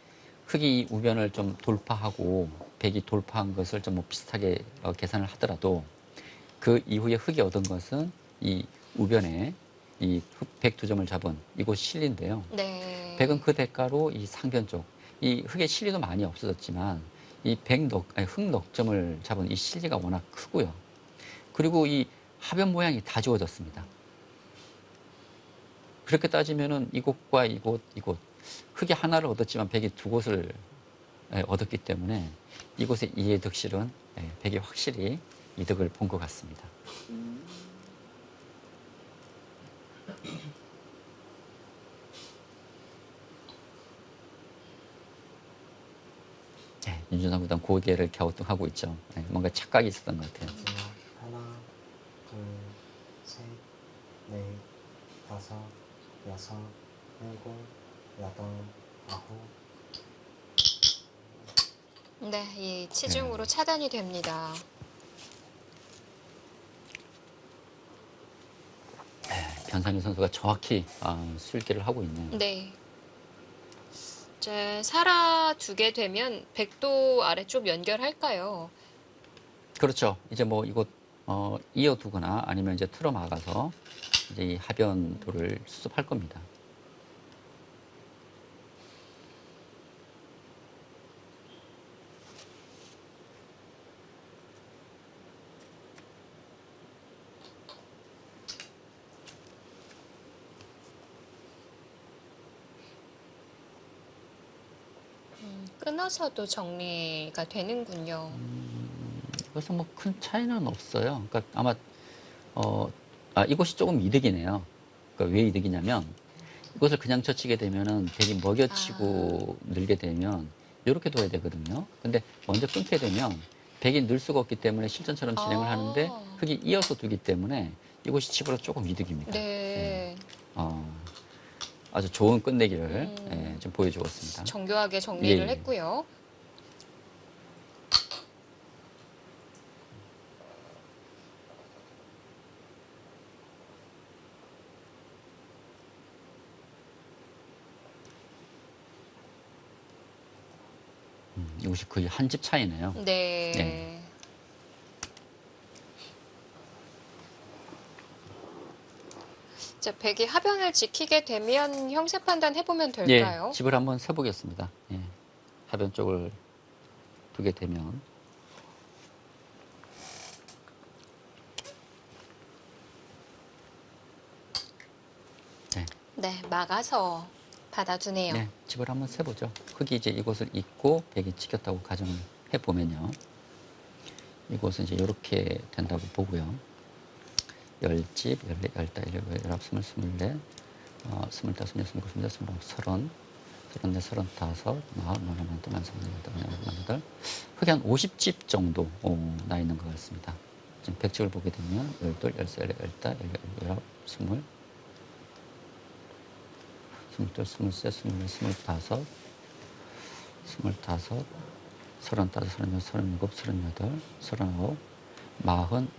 흙이 이 우변을 좀 돌파하고 백이 돌파한 것을 좀 뭐 비슷하게 계산을 하더라도 그 이후에 흙이 얻은 것은 이 우변에 이 흙 102점을 잡은 이곳 실리인데요. 네. 백은 그 대가로 이 상변 쪽, 이 흙의 실리도 많이 없어졌지만 이 흙 넉점을 잡은 이 실리가 워낙 크고요. 그리고 이 하변 모양이 다 지워졌습니다. 그렇게 따지면은 이곳과 이곳, 흙이 하나를 얻었지만 백이 두 곳을 얻었기 때문에 이곳의 이해 득실은 백이 확실히 이득을 본 것 같습니다. 윤준상 구단 고개를 갸우뚱하고 있죠. 뭔가 착각이 있었던 것 같아요. 마지막 하나, 둘, 셋, 넷, 다섯, 여섯, 일곱, 여덟, 아홉. 네, 이 치중으로 차단이 됩니다. 변상윤 선수가 정확히 술기를 하고 있네요. 네. 이제 살아두게 되면 백도 아래쪽 연결할까요? 그렇죠. 이제 뭐 이곳 이어두거나 아니면 이제 틀어 막아서 이제 이 하변도를 수습할 겁니다. 끊어서도 정리가 되는군요. 이것은 뭐 큰 차이는 없어요. 그러니까 아마 이곳이 조금 이득이네요. 그러니까 왜 이득이냐면 이것을 그냥 젖히게 되면은 백이 먹여치고 늘게 되면 이렇게 둬야 되거든요. 근데 먼저 끊게 되면 백이 늘 수가 없기 때문에 실전처럼 진행을 하는데 흙이 이어서 두기 때문에 이곳이 집으로 조금 이득입니다. 네. 아주 좋은 끝내기를 좀 보여주었습니다. 정교하게 정리를 예. 했고요. 이것이 거의 한 집 차이네요. 네. 네. 이제 백이 하변을 지키게 되면 형세 판단 해보면 될까요? 예, 집을 한번 세보겠습니다. 예, 하변 쪽을 두게 되면 네. 네, 막아서 받아두네요. 네, 집을 한번 세보죠. 흙이 이제 이곳을 잇고 백이 찍혔다고 가정을 해보면요. 이곳은 이제 이렇게 된다고 보고요. 10집, 14, 15, 19, 20, 24, 25, 26, 27, 28, 30, 34, 35, 40, 41, 흙이 한 50집 정도 나 있는 것 같습니다. 지금 백집을 보게 되면 12, 13, 14, 15, 19, 20, 22, 23, 24, 25, 35, 35, 36, 37, 38, 39, 40,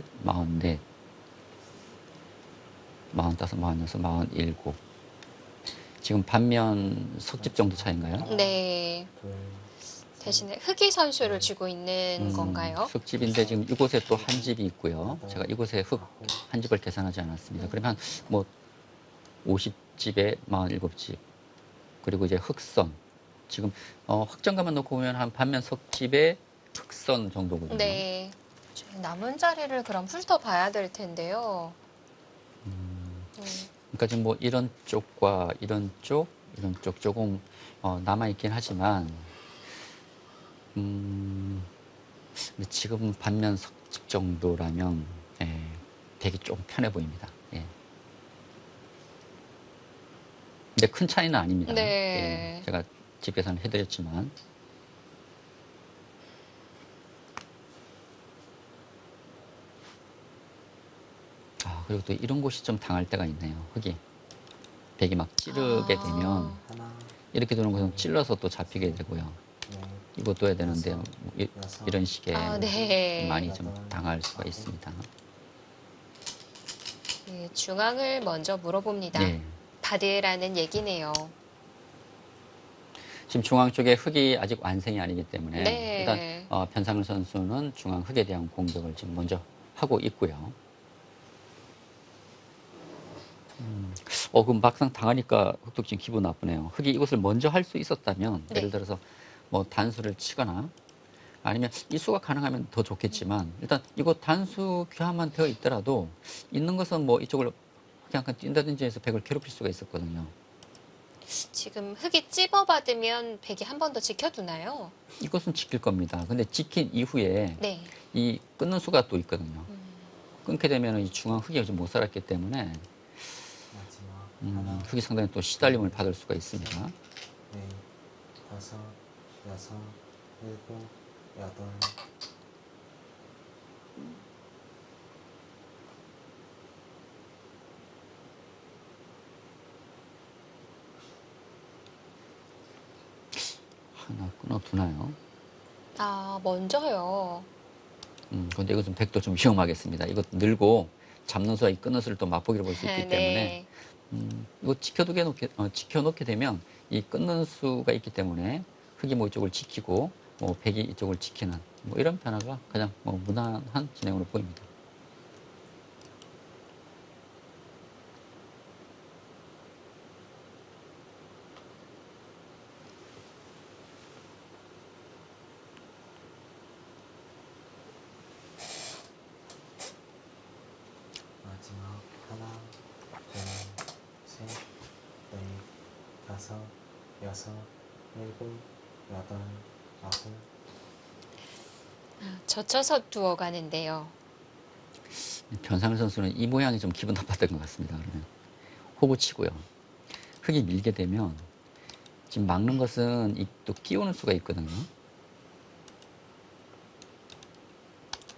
41, 42, 43, 44, 45, 46, 47. 지금 반면 석집 정도 차인가요? 네. 둘, 대신에 흑이 선수를 쥐고 있는 건가요? 석집인데 지금 이곳에 또 한 집이 있고요. 제가 이곳에 흙 한 집을 계산하지 않았습니다. 그러면 뭐 50집에 47집. 그리고 이제 흑선. 지금 확정가만 놓고 보면 한 반면 석집에 흑선 정도거든요. 네. 저희 남은 자리를 그럼 훑어봐야 될 텐데요. 그러니까 지금 뭐 이런 쪽과 이런 쪽 조금 남아있긴 하지만 근데 지금 반면 석집 정도라면 되게 좀 편해 보입니다. 예. 근데 큰 차이는 아닙니다. 네. 예, 제가 집 계산을 해드렸지만 그리고 또 이런 곳이 좀 당할 때가 있네요. 흙이 백이 막 찌르게 되면 하나, 이렇게 두는 것은 찔러서 또 잡히게 되고요. 넷, 이것도 해야 되는데 뭐 이런 식의 네. 많이 좀 당할 수가 있습니다. 네, 중앙을 먼저 물어봅니다. 네. 받으라는 얘기네요. 지금 중앙 쪽에 흙이 아직 완성이 아니기 때문에 네. 일단 변상일 선수는 중앙 흙에 대한 공격을 지금 먼저 하고 있고요. 그럼 막상 당하니까 흙도 지금 기분 나쁘네요. 흙이 이것을 먼저 할 수 있었다면 네. 예를 들어서 뭐 단수를 치거나 아니면 이 수가 가능하면 더 좋겠지만 일단 이거 단수 교환만 되어 있더라도 있는 것은 뭐 이쪽을 그냥 뛴다든지 해서 백을 괴롭힐 수가 있었거든요. 지금 흙이 찝어받으면 백이 한 번 더 지켜두나요? 이것은 지킬 겁니다. 근데 지킨 이후에 네. 이 끊는 수가 또 있거든요. 끊게 되면 이 중앙 흙이 아직 못 살았기 때문에 마지막 하나, 흙이 상당히 또 시달림을 받을 수가 있습니다. 넷, 다섯, 여섯, 일곱, 여덟, 하나 끊어두나요? 먼저요. 근데 이것은 백도 좀 위험하겠습니다. 이것 늘고 잡는 수와 이 끊는 수를 또 맛보기로 볼 수 있기 때문에 네. 이거 지켜놓게 되면 이 끊는 수가 있기 때문에 흙이 뭐 이쪽을 지키고 뭐 백이 이쪽을 지키는 뭐 이런 변화가 가장 뭐 무난한 진행으로 보입니다. 마지막 하나, 둘, 셋, 넷, 다섯, 여섯, 일곱, 여덟, 아홉, 젖혀서 두어가는데요. 변상일 선수는 이 모양이 좀 기분 나빴던 것 같습니다. 그러면 호구 치고요. 흙이 밀게 되면 지금 막는 것은 또 끼우는 수가 있거든요.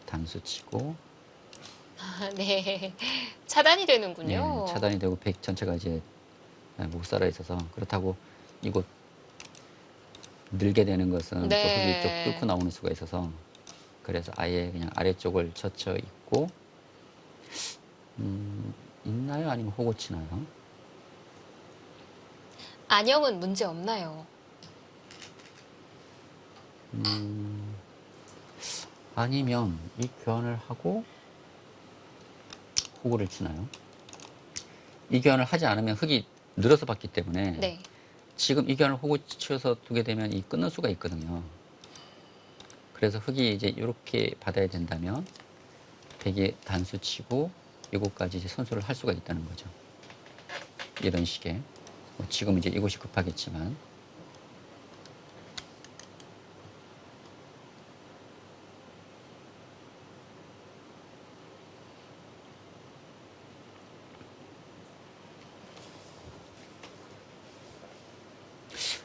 단수 치고 네. 차단이 되는군요. 네, 차단이 되고 백 전체가 이제 못 살아 있어서 그렇다고 이곳 늘게 되는 것은 네. 또 흙이 쪽 뚫고 나오는 수가 있어서 그래서 아예 그냥 아래쪽을 젖혀 있고 있나요? 아니면 호구 치나요? 안녕은 문제 없나요? 아니면 이 교환을 하고 호구를 치나요? 이 교환을 하지 않으면 흙이 늘어서 봤기 때문에 네. 지금 이견을 호구 치어서 두게 되면 이 끊는 수가 있거든요. 그래서 흑이 이제 이렇게 받아야 된다면 백이 단수 치고 이곳까지 이제 선수를 할 수가 있다는 거죠. 이런 식의. 지금 이제 이곳이 급하겠지만.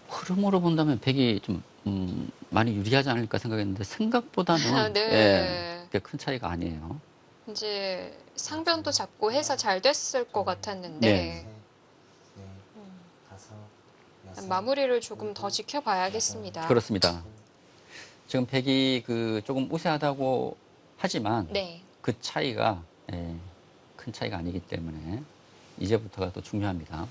흐름으로 본다면 백이 좀 많이 유리하지 않을까 생각했는데 생각보다는 아, 네. 예, 그렇게 큰 차이가 아니에요. 이제 상변도 잡고 해서 잘 됐을 것 같았는데 네. 셋, 넷, 다섯, 여섯, 마무리를 조금 더 지켜봐야겠습니다. 그렇습니다. 지금 백이 그 조금 우세하다고 하지만 네. 그 차이가 예, 큰 차이가 아니기 때문에 이제부터가 또 중요합니다.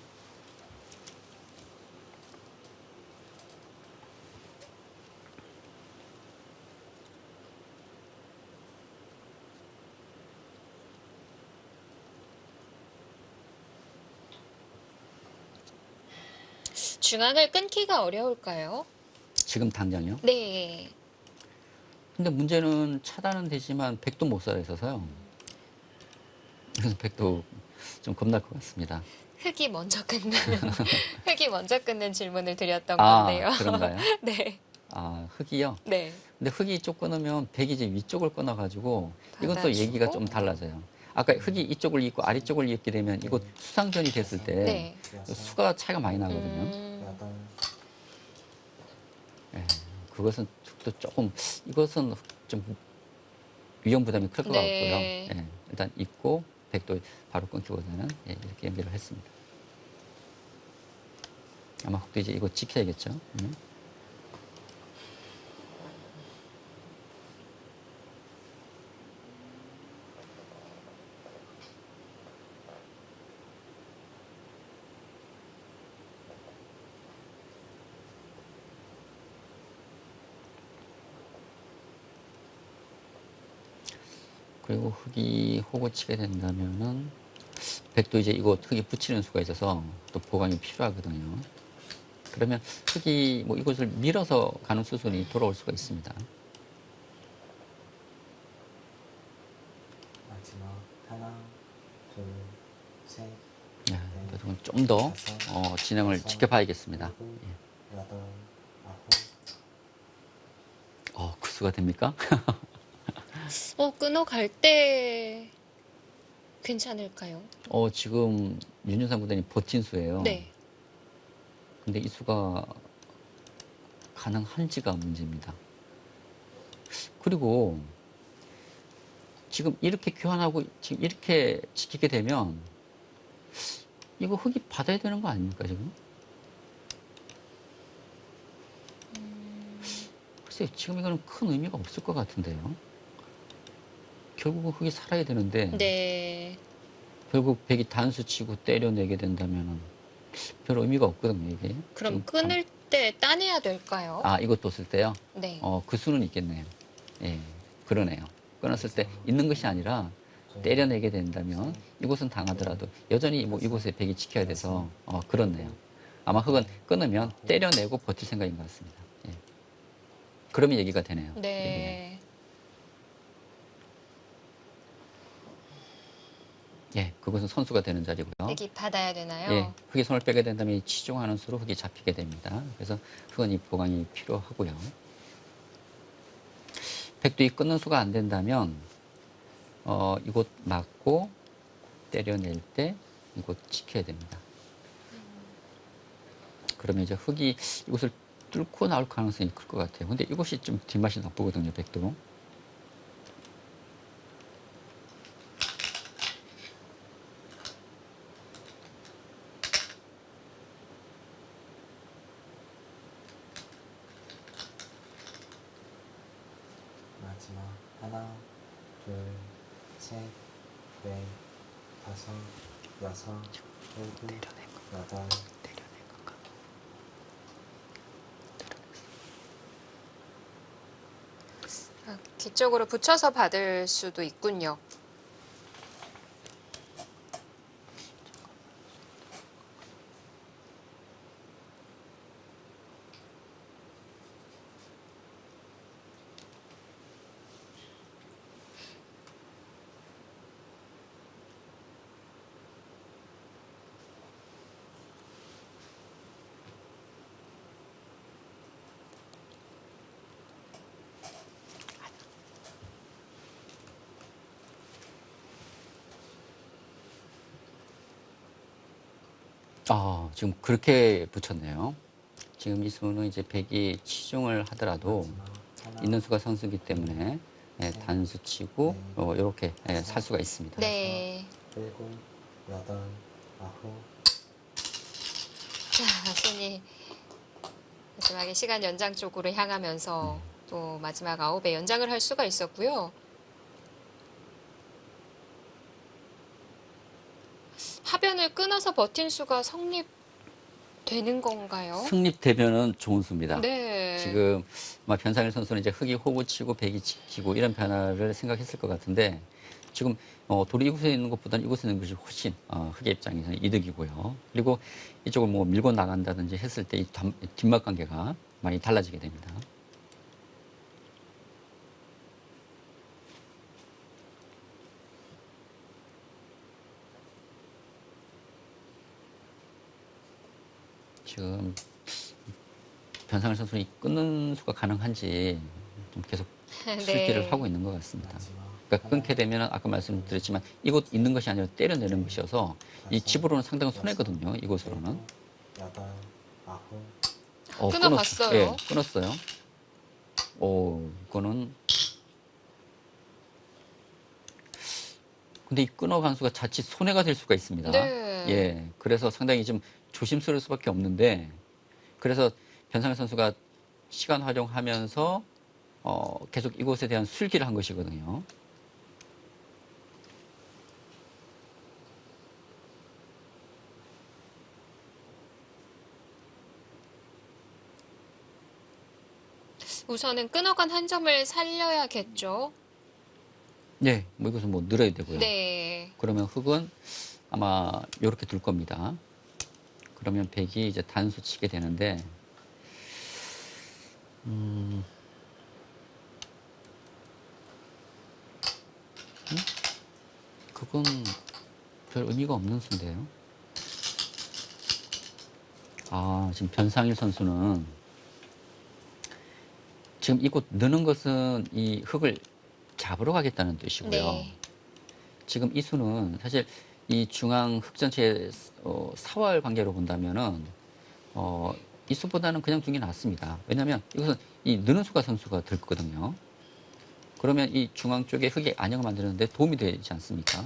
중앙을 끊기가 어려울까요? 지금 당장요. 네. 근데 문제는 차단은 되지만 백도 못 살아 있어서요. 그래서 백도 좀 겁날 것 같습니다. 흑이 먼저 끊는 흑이 먼저 끊는 질문을 드렸던 아, 건데요. 그런가요? 네. 아, 흑이요? 네. 근데 흑이 이쪽 끊으면 백이 이제 위쪽을 끊어가지고 이건 또 받아주고. 얘기가 좀 달라져요. 아까 흑이 이쪽을 잇고 아래쪽을 잇게 되면 이곳 수상전이 됐을 때 네. 수가 차이가 많이 나거든요. 여덟, 예, 그것은 또 조금 이것은 좀 위험 부담이 클 것 네. 같고요. 예, 일단 잇고 백도 바로 끊기보다는 예, 이렇게 연결을 했습니다. 아마 흑도 이제 이거 지켜야겠죠. 그리고 흑이 호구 치게 된다면은 백도 이제 이거 흑이 붙이는 수가 있어서 또 보강이 필요하거든요. 그러면 흑이 뭐 이것을 밀어서 가는 수순이 돌아올 수가 있습니다. 마지막 하나, 둘, 셋, 네, 좀 더 진행을 지켜봐야겠습니다. 일곱, 예. 여덟, 아홉, 그 수가 됩니까? 끊어갈 때 괜찮을까요? 지금 윤준상 구단이 버틴 수예요. 네. 근데 이 수가 가능한지가 문제입니다. 그리고 지금 이렇게 교환하고 지금 이렇게 지키게 되면 이거 흑이 받아야 되는 거 아닙니까 지금? 글쎄요, 지금 이거는 큰 의미가 없을 것 같은데요. 결국은 흑이 살아야 되는데 네. 결국 백이 단수 치고 때려내게 된다면 별 의미가 없거든요 이게. 그럼 지금 끊을 때 따내야 될까요? 이것도 쓸 때요? 네. 그 수는 있겠네요. 예, 그러네요. 끊었을 때 있는 것이 아니라 때려내게 된다면 이곳은 당하더라도 여전히 뭐 이곳에 백이 지켜야 돼서 그렇네요. 아마 흑은 끊으면 때려내고 버틸 생각인 것 같습니다. 예. 그러면 얘기가 되네요. 네. 예, 그것은 선수가 되는 자리고요. 백이 받아야 되나요? 예, 흑이 손을 빼게 된다면 이 치중하는 수로 흑이 잡히게 됩니다. 그래서 흑은 이 보강이 필요하고요. 백도 이 끊는 수가 안 된다면 이곳 맞고 때려낼 때 이곳 지켜야 됩니다. 그러면 이제 흑이 이곳을 뚫고 나올 가능성이 클 것 같아요. 근데 이곳이 좀 뒷맛이 나쁘거든요, 백도. 마지막 하나, 둘, 셋, 넷, 다섯, 여섯, 일곱, 여덟, 뒤쪽으로 붙여서 받을 수도 있군요. 지금 그렇게 붙였네요. 지금 이 수는 이제 백이 치중을 하더라도 마지막 하나, 있는 수가 선수이기 때문에 단수 치고 이렇게 살 수가 있습니다. 네. 일곱, 여덟, 아홉, 자, 손이 마지막에 시간 연장 쪽으로 향하면서 또 마지막 9의 연장을 할 수가 있었고요. 하변을 끊어서 버틴 수가 성립되는 건가요? 승립되면은 좋은 수입니다. 네. 지금 변상일 선수는 이제 흑이 호구 치고 백이 지키고 이런 변화를 생각했을 것 같은데 지금 돌이 이곳에 있는 것보다는 이곳에 있는 것이 훨씬 흑의 입장에서는 이득이고요. 그리고 이쪽을 뭐 밀고 나간다든지 했을 때 이 뒷막 관계가 많이 달라지게 됩니다. 지금 변상일 선수는 이 끊는 수가 가능한지 좀 계속 술기를 하고 있는 것 같습니다. 마지막 그러니까 끊게 되면 아까 말씀드렸지만 이곳 있는 것이 아니라 때려내는 것이어서 이 집으로는 상당히 손해거든요. 이곳으로는. 일곱, 여덟, 아홉, 끊어봤어요. 예, 끊었어요. 이거는 근데 이 끊어간 수가 자칫 손해가 될 수가 있습니다. 네. 예, 그래서 상당히 좀 조심스러울 수밖에 없는데 그래서 변상일 선수가 시간 활용하면서 계속 이곳에 대한 술기를 한 것이거든요. 우선은 끊어간 한 점을 살려야겠죠. 네, 뭐 이것은 뭐 늘어야 되고요. 네. 그러면 흑은 아마 이렇게 둘 겁니다. 그러면 백이 이제 단수 치게 되는데, 그건 별 의미가 없는 수인데요. 지금 변상일 선수는 지금 이곳 느는 것은 이 흑을 잡으러 가겠다는 뜻이고요. 네. 지금 이 수는 사실 이 중앙 흑 전체의 사활 관계로 본다면은 이 수보다는 그냥 두는 게 낫습니다. 왜냐하면 이것은 이 느는 수가 선수가 될 거거든요. 그러면 이 중앙 쪽에 흑의 안형을 만드는데 도움이 되지 않습니까?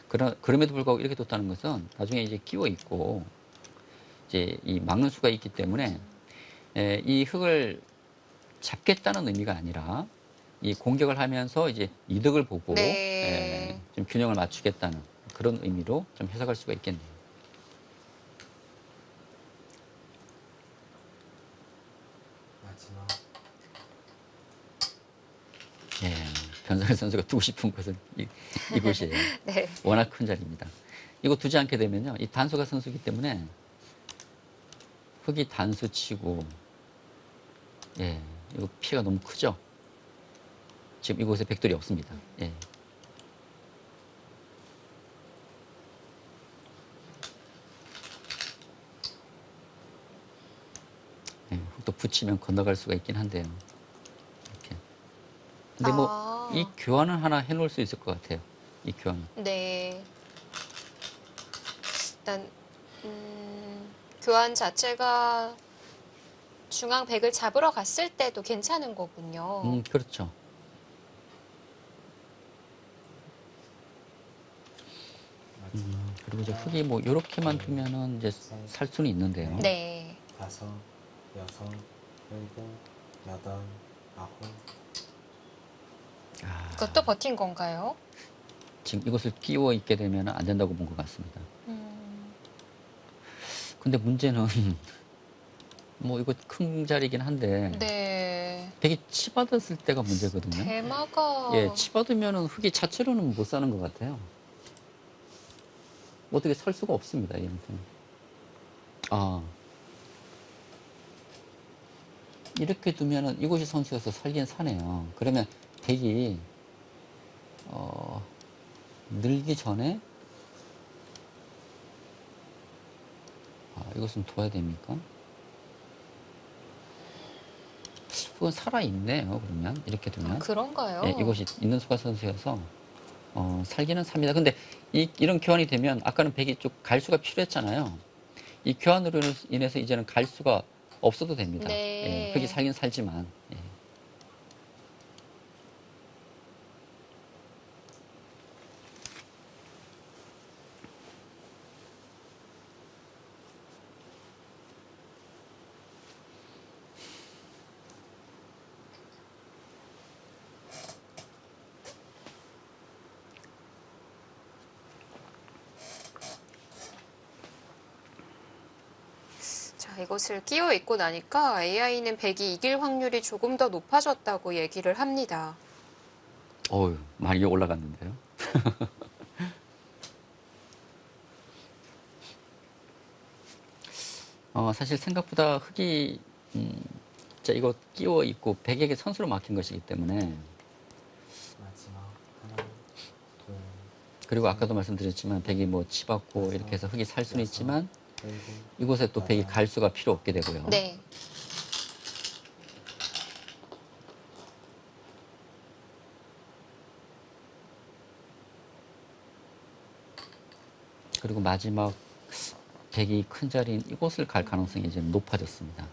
그럼에도 불구하고 이렇게 뒀다는 것은 나중에 이제 끼워 있고 이제 이 막는 수가 있기 때문에 이 흑을 잡겠다는 의미가 아니라 이 공격을 하면서 이제 이득을 보고 네. 좀 균형을 맞추겠다는 그런 의미로 좀 해석할 수가 있겠네요. 마지막 예, 변상일 선수가 두고 싶은 곳은 이곳이에요. 네. 워낙 큰 자리입니다. 이거 두지 않게 되면요, 이 단수가 선수이기 때문에 흑이 단수 치고, 예, 이거 피해가 너무 크죠? 지금 이곳에 백돌이 없습니다. 예. 예, 흑도 붙이면 건너갈 수가 있긴 한데요. 이렇게. 근데 뭐, 이 교환은 하나 해놓을 수 있을 것 같아요. 이 교환은. 네. 일단 교환 자체가 중앙 백을 잡으러 갔을 때도 괜찮은 거군요. 그렇죠. 그리고 이제 흑이 뭐, 요렇게만 두면은 이제 살 수는 있는데요. 네. 다섯, 여섯, 일곱, 여덟, 아홉, 그것도 버틴 건가요? 지금 이것을 끼워 있게 되면 안 된다고 본 것 같습니다. 근데 문제는 뭐 이거 큰 자리긴 한데 네. 백이 치받았을 때가 문제거든요. 대마가 예, 치받으면은 흑이 자체로는 못 사는 것 같아요. 어떻게 살 수가 없습니다, 얘한테는. 이렇게 두면은 이곳이 선수여서 살긴 사네요. 그러면 백이 늘기 전에 이것은 둬야 됩니까? 그건 살아있네요, 그러면. 이렇게 두면. 그런가요? 예, 이것이 있는 수가 선수여서, 살기는 삽니다. 근데 이런 교환이 되면, 아까는 백이 쭉 갈 수가 필요했잖아요. 이 교환으로 인해서 이제는 갈 수가 없어도 됩니다. 네. 예, 흙이 살긴 살지만. 예. 자, 이것을 끼워 입고 나니까 AI는 백이 이길 확률이 조금 더 높아졌다고 얘기를 합니다. 어휴, 많이 올라갔는데요. 사실 생각보다 흙이 자, 이거 끼워 입고 백에게 선수로 막힌 것이기 때문에, 마지막 하나, 둘, 그리고 아까도 말씀드렸지만 백이 뭐 치받고 이렇게 해서 흙이 살 수는 있지만 일곱, 이곳에 또 백이 갈 수가 필요 없게 되고요. 네. 그리고 마지막 백이 큰 자리인 이곳을 갈 가능성이 이제 높아졌습니다.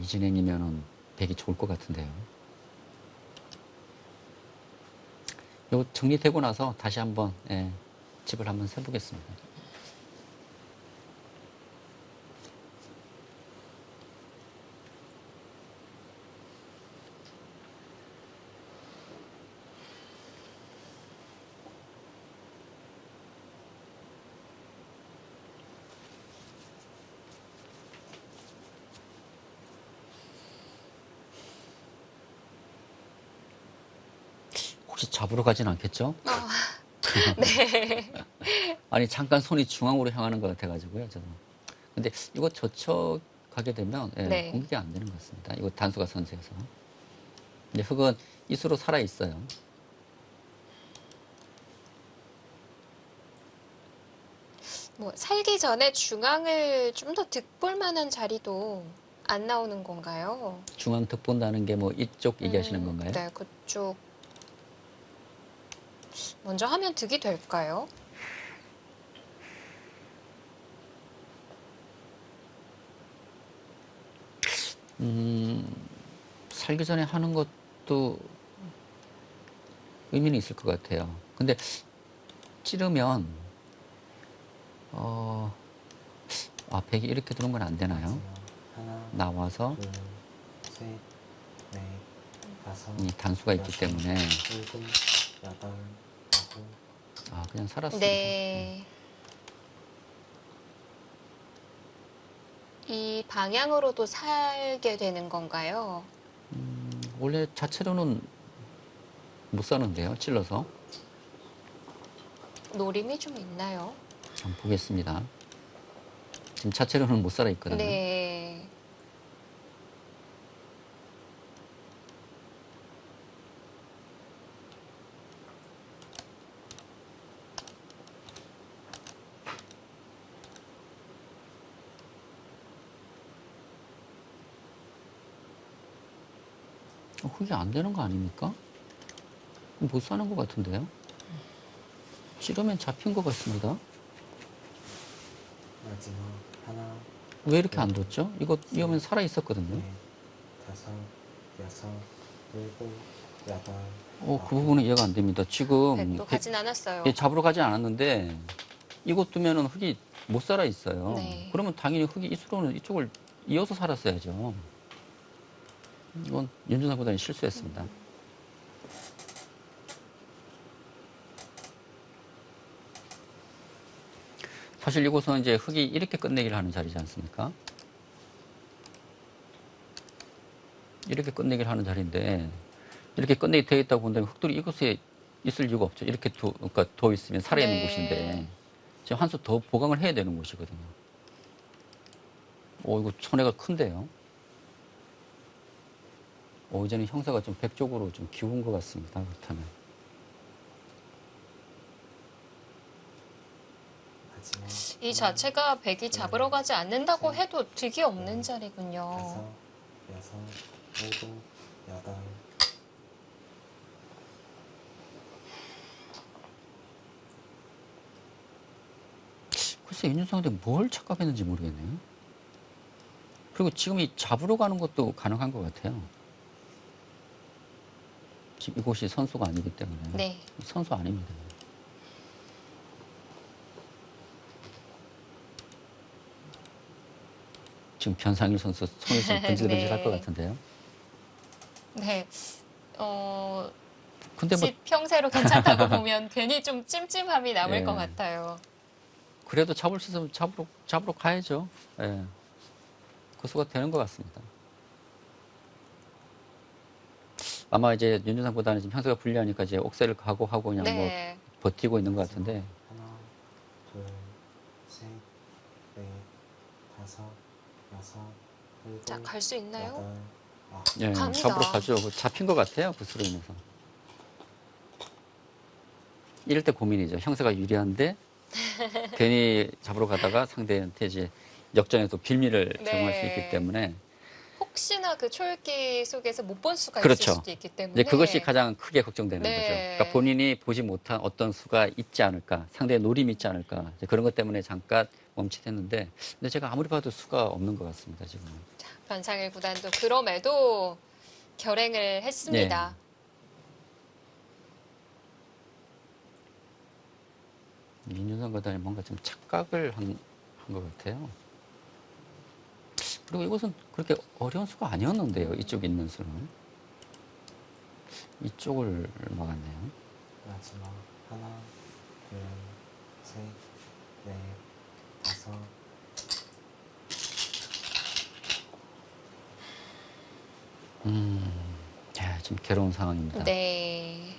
이 진행이면은 백이 좋을 것 같은데요. 요 정리되고 나서 다시 한번 집을 한번 세보겠습니다. 혹시 잡으러 가진 않겠죠? 네. 아니 잠깐 손이 중앙으로 향하는 것 같아가지고요. 저도. 근데 이거 저쪽하게 되면 네. 공격이 안 되는 것 같습니다. 이거 단수가 선수여서. 근데 흙은 이수로 살아 있어요. 뭐 살기 전에 중앙을 좀 더 득볼 만한 자리도 안 나오는 건가요? 중앙 득 본다는 게 뭐 이쪽 얘기하시는 건가요? 네, 그쪽. 먼저 하면 득이 될까요? 살기 전에 하는 것도 의미는 있을 것 같아요. 근데 찌르면 백이 이렇게 들어온 건 안 되나요? 마지막 하나, 나와서 둘, 셋, 넷, 다섯, 이 단수가 있기 여섯, 때문에 일곱, 여덟, 아홉, 그냥 살았습니다. 네. 이 방향으로도 살게 되는 건가요? 원래 자체로는 못 사는데요. 찔러서. 노림이 좀 있나요? 한번 보겠습니다. 지금 자체로는 못 살아 있거든요. 네. 그게 안 되는 거 아닙니까? 못 사는 것 같은데요. 찌르면 잡힌 것 같습니다. 마지막 하나, 왜 이렇게 안 뒀죠? 이거 이러면 살아 있었거든요. 넷, 다섯, 여섯, 일곱, 여덟, 그 부분은 이해가 안 됩니다. 지금 백도 가진 않았어요. 잡으러 가지 않았는데 이곳 두면은 흙이 못 살아 있어요. 네. 그러면 당연히 흙이 이수로는 이쪽을 이어서 살았어야죠. 이건 윤준상 구단이 실수했습니다. 사실 이곳은 이제 흙이 이렇게 끝내기를 하는 자리지 않습니까? 이렇게 끝내기를 하는 자리인데 이렇게 끝내기 되어 있다고 본다면 흙들이 이곳에 있을 이유가 없죠. 이렇게 그러니까 더 있으면 살아있는 네. 곳인데 지금 한 수 더 보강을 해야 되는 곳이거든요. 이거 손해가 큰데요. 이제는 형사가 좀 백 쪽으로 좀 기운 것 같습니다. 그렇다면. 마지막 이 자체가 백이 잡으러 가지 않는다고 해도 득이 없는 자리군요. 다섯, 여섯, 일곱, 여덟, 글쎄 윤준상한테 뭘 착각했는지 모르겠네요. 그리고 지금 이 잡으러 가는 것도 가능한 것 같아요. 지금 이곳이 선수가 아니기 때문에. 네. 선수 아닙니다. 지금 변상일 선수 손이 좀 근질근질할 것 네. 같은데요. 네. 근데 뭐 집 평세로 괜찮다고 보면 괜히 좀 찜찜함이 남을 예. 것 같아요. 그래도 잡을 수 있으면 잡으러 가야죠. 예. 그 수가 되는 것 같습니다. 아마 이제 윤준상보다는 지금 형세가 불리하니까 이제 옥새를 각오하고 그냥 뭐 네. 버티고 있는 것 같은데. 하나, 둘, 셋, 넷, 다섯, 여섯, 일곱, 자, 갈 수 있나요? 여덟, 아홉. 예, 갑니다. 잡으러 가죠. 잡힌 것 같아요. 그 수로 인해서. 이럴 때 고민이죠. 형세가 유리한데 괜히 잡으러 가다가 상대한테 이제 역전에서 빌미를 제공할 수 있기 네. 때문에. 혹시나 그 초읽기 속에서 못 본 수가 있을 그렇죠. 수도 있기 때문에 이제 그것이 가장 크게 걱정되는 네. 거죠. 그러니까 본인이 보지 못한 어떤 수가 있지 않을까, 상대의 노림이 있지 않을까, 이제 그런 것 때문에 잠깐 멈칫했는데, 근데 제가 아무리 봐도 수가 없는 것 같습니다, 지금은. 변상일 구단도 그럼에도 결행을 했습니다. 민준성 구단이 뭔가 좀 착각을 한 것 같아요. 그리고 이것은 그렇게 어려운 수가 아니었는데요, 이쪽 있는 수는. 이쪽을 막았네요. 마지막 하나, 둘, 셋, 넷, 다섯. 야, 좀 괴로운 상황입니다. 네.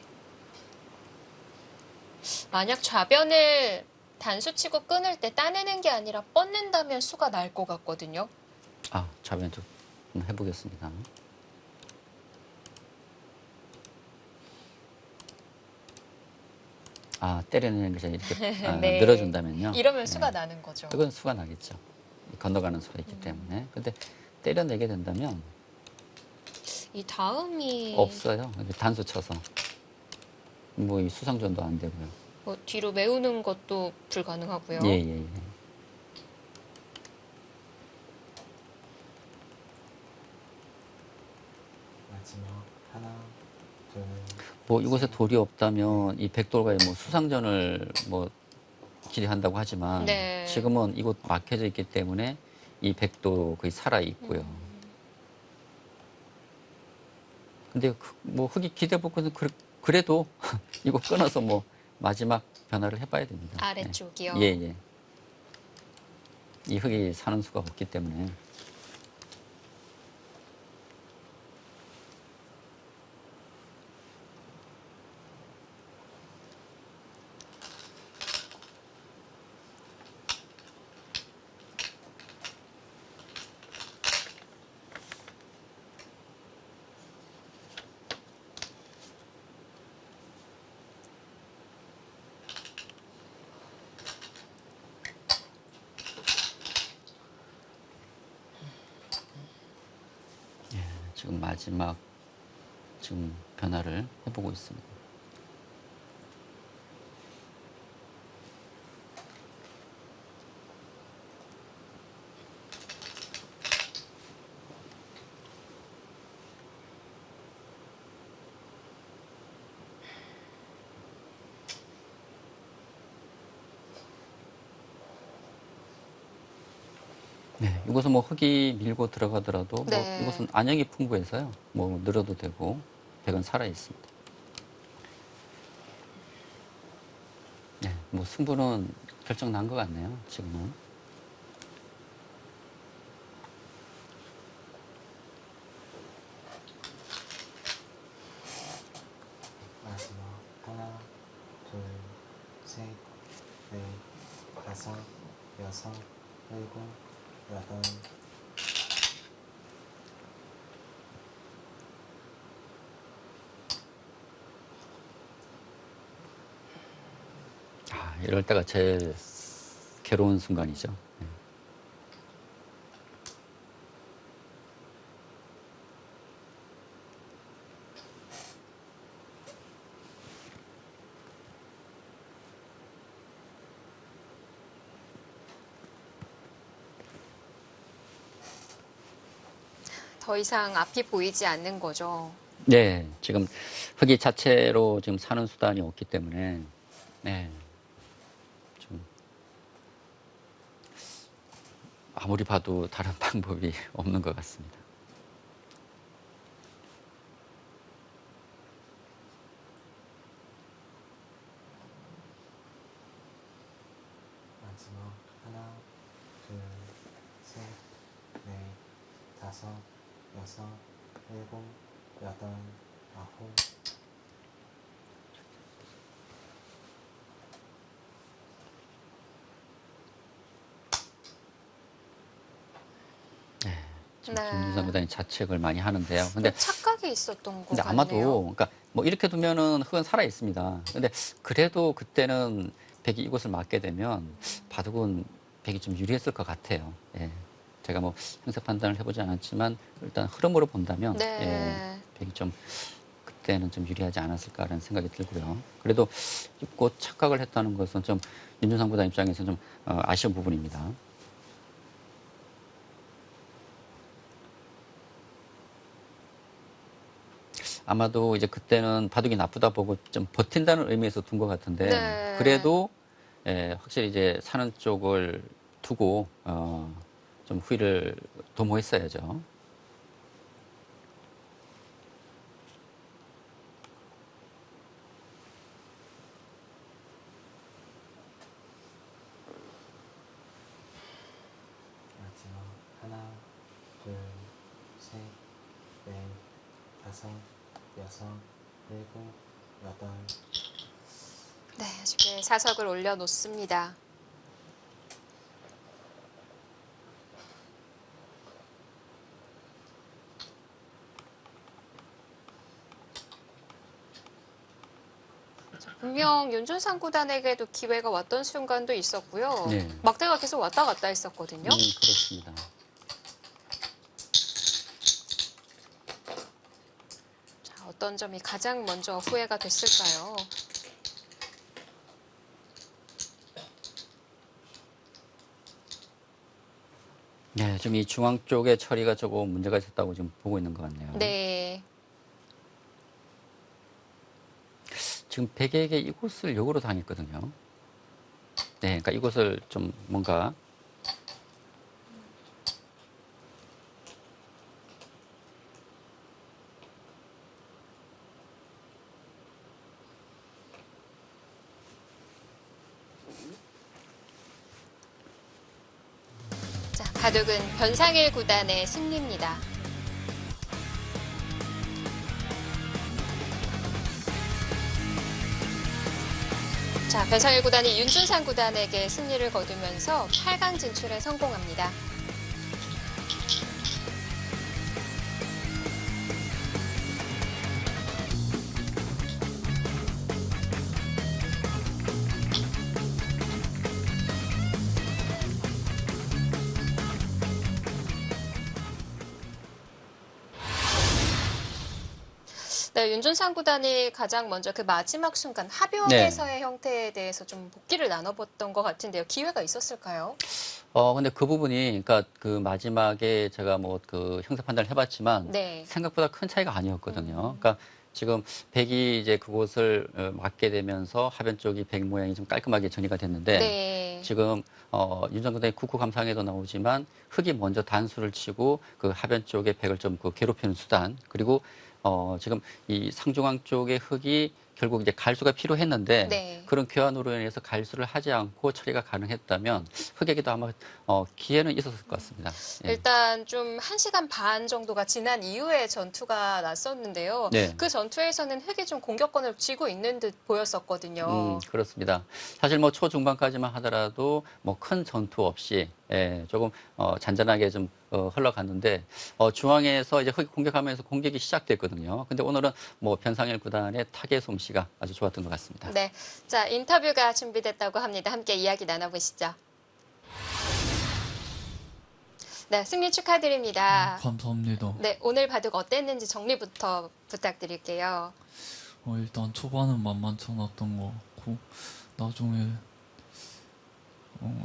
만약 좌변을 단수 치고 끊을 때 따내는 게 아니라 뻗는다면 수가 날 것 같거든요. 아, 좌변 좀 해보겠습니다. 아, 때리는 것이 이렇게 네. 늘어준다면요. 이러면 수가 네. 나는 거죠. 그건 수가 나겠죠. 건너가는 수가 있기 때문에. 근데 때려내게 된다면 이 다음이 없어요. 단수 쳐서. 뭐 이 수상전도 안 되고요. 뭐 뒤로 메우는 것도 불가능하고요. 예, 예, 예. 마지막 하나, 둘, 뭐 이곳에 돌이 없다면 이 백돌과의 뭐 수상전을 뭐 기대한다고 하지만 네. 지금은 이곳 막혀져 있기 때문에 이 백도 거의 살아 있고요. 근데 뭐 흙이 기대보고는 그래도 이거 끊어서 뭐 마지막 변화를 해봐야 됩니다. 아래쪽이요. 예, 예. 이 흙이 사는 수가 없기 때문에. 지금 마지막 지금 변화를 해보고 있습니다. 네, 이곳은 뭐 흙이 밀고 들어가더라도 네. 뭐 이곳은 안역이 풍부해서요. 뭐 늘어도 되고 백은 살아 있습니다. 네, 뭐 승부는 결정 난 것 같네요. 지금은. 마지막 하나, 둘, 셋, 넷, 다섯, 여섯, 일곱, 여덟. 아, 이럴 때가 제일 괴로운 순간이죠. 네. 더 이상 앞이 보이지 않는 거죠. 네, 지금 흑이 자체로 지금 사는 수단이 없기 때문에, 네, 좀 아무리 봐도 다른 방법이 없는 것 같습니다. 마지막 하나, 둘, 셋, 넷, 다섯, 여섯, 일곱, 여덟, 아홉. 지금 네. 김준상 구단이 자책을 많이 하는데요. 근데 착각이 있었던 것 근데 같네요. 아마도 그러니까 뭐 이렇게 두면은 흙은 살아 있습니다. 근데 그래도 그때는 백이 이곳을 맞게 되면 바둑은 백이 좀 유리했을 것 같아요. 예. 제가 뭐 형사 판단을 해보지 않았지만 일단 흐름으로 본다면 네. 예, 백이 좀 그때는 좀 유리하지 않았을까라는 생각이 들고요. 그래도 곧 착각을 했다는 것은 좀 윤준상 구단 입장에서는 좀 아쉬운 부분입니다. 아마도 이제 그때는 바둑이 나쁘다 보고 좀 버틴다는 의미에서 둔 것 같은데 네. 그래도 확실히 이제 사는 쪽을 두고 좀 후위를 도모했어야죠. 마지막 하나, 둘, 셋, 넷, 다섯, 여섯, 일곱, 여덟. 네, 지금 사석을 올려놓습니다. 분명 윤준상 구단에게도 기회가 왔던 순간도 있었고요. 네. 막대가 계속 왔다 갔다 했었거든요. 그렇습니다. 자, 어떤 점이 가장 먼저 후회가 됐을까요? 네, 지금 이 중앙 쪽에 처리가 조금 문제가 있었다고 지금 보고 있는 것 같네요. 네. 지금 백에게 이곳을 역으로 당했거든요. 네, 그러니까 이곳을 좀 뭔가 자, 바둑은 변상일 구단의 승리입니다. 자, 변상일 구단이 윤준상 구단에게 승리를 거두면서 8강 진출에 성공합니다. 네, 윤준상 구단이 가장 먼저 그 마지막 순간 합연에서의 형태에 대해서 좀 복기를 나눠봤던 것 같은데요. 기회가 있었을까요? 근데 그 부분이, 그러니까 그 마지막에 제가 뭐 그 형사 판단을 해봤지만 네. 생각보다 큰 차이가 아니었거든요. 그러니까 지금 백이 이제 그곳을 맞게 되면서 하변 쪽이 백 모양이 좀 깔끔하게 정리가 됐는데 네. 지금 윤정구단의 국후감상에도 나오지만 흑이 먼저 단수를 치고 그 하변 쪽에 백을 좀 그 괴롭히는 수단 그리고 지금 이 상중앙 쪽의 흑이 결국 이제 갈수가 필요했는데 네. 그런 교환으로 인해서 갈수를 하지 않고 처리가 가능했다면 흑에게도 아마 기회는 있었을 것 같습니다. 예. 일단 좀 1시간 반 정도가 지난 이후에 전투가 났었는데요. 네. 그 전투에서는 흑이 좀 공격권을 쥐고 있는 듯 보였었거든요. 그렇습니다. 사실 뭐 초중반까지만 하더라도 뭐 큰 전투 없이 조금 잔잔하게 좀 흘러갔는데 중앙에서 이제 흑이 공격하면서 공격이 시작됐거든요. 근데 오늘은 뭐 변상일 구단의 타겟 솜씨가 아주 좋았던 것 같습니다. 네. 자, 인터뷰가 준비됐다고 합니다. 함께 이야기 나눠보시죠. 네, 승리 축하드립니다. 감사합니다. 네, 오늘 바둑 어땠는지 정리부터 부탁드릴게요. 일단 초반은 만만치 않았던 것 같고 나중에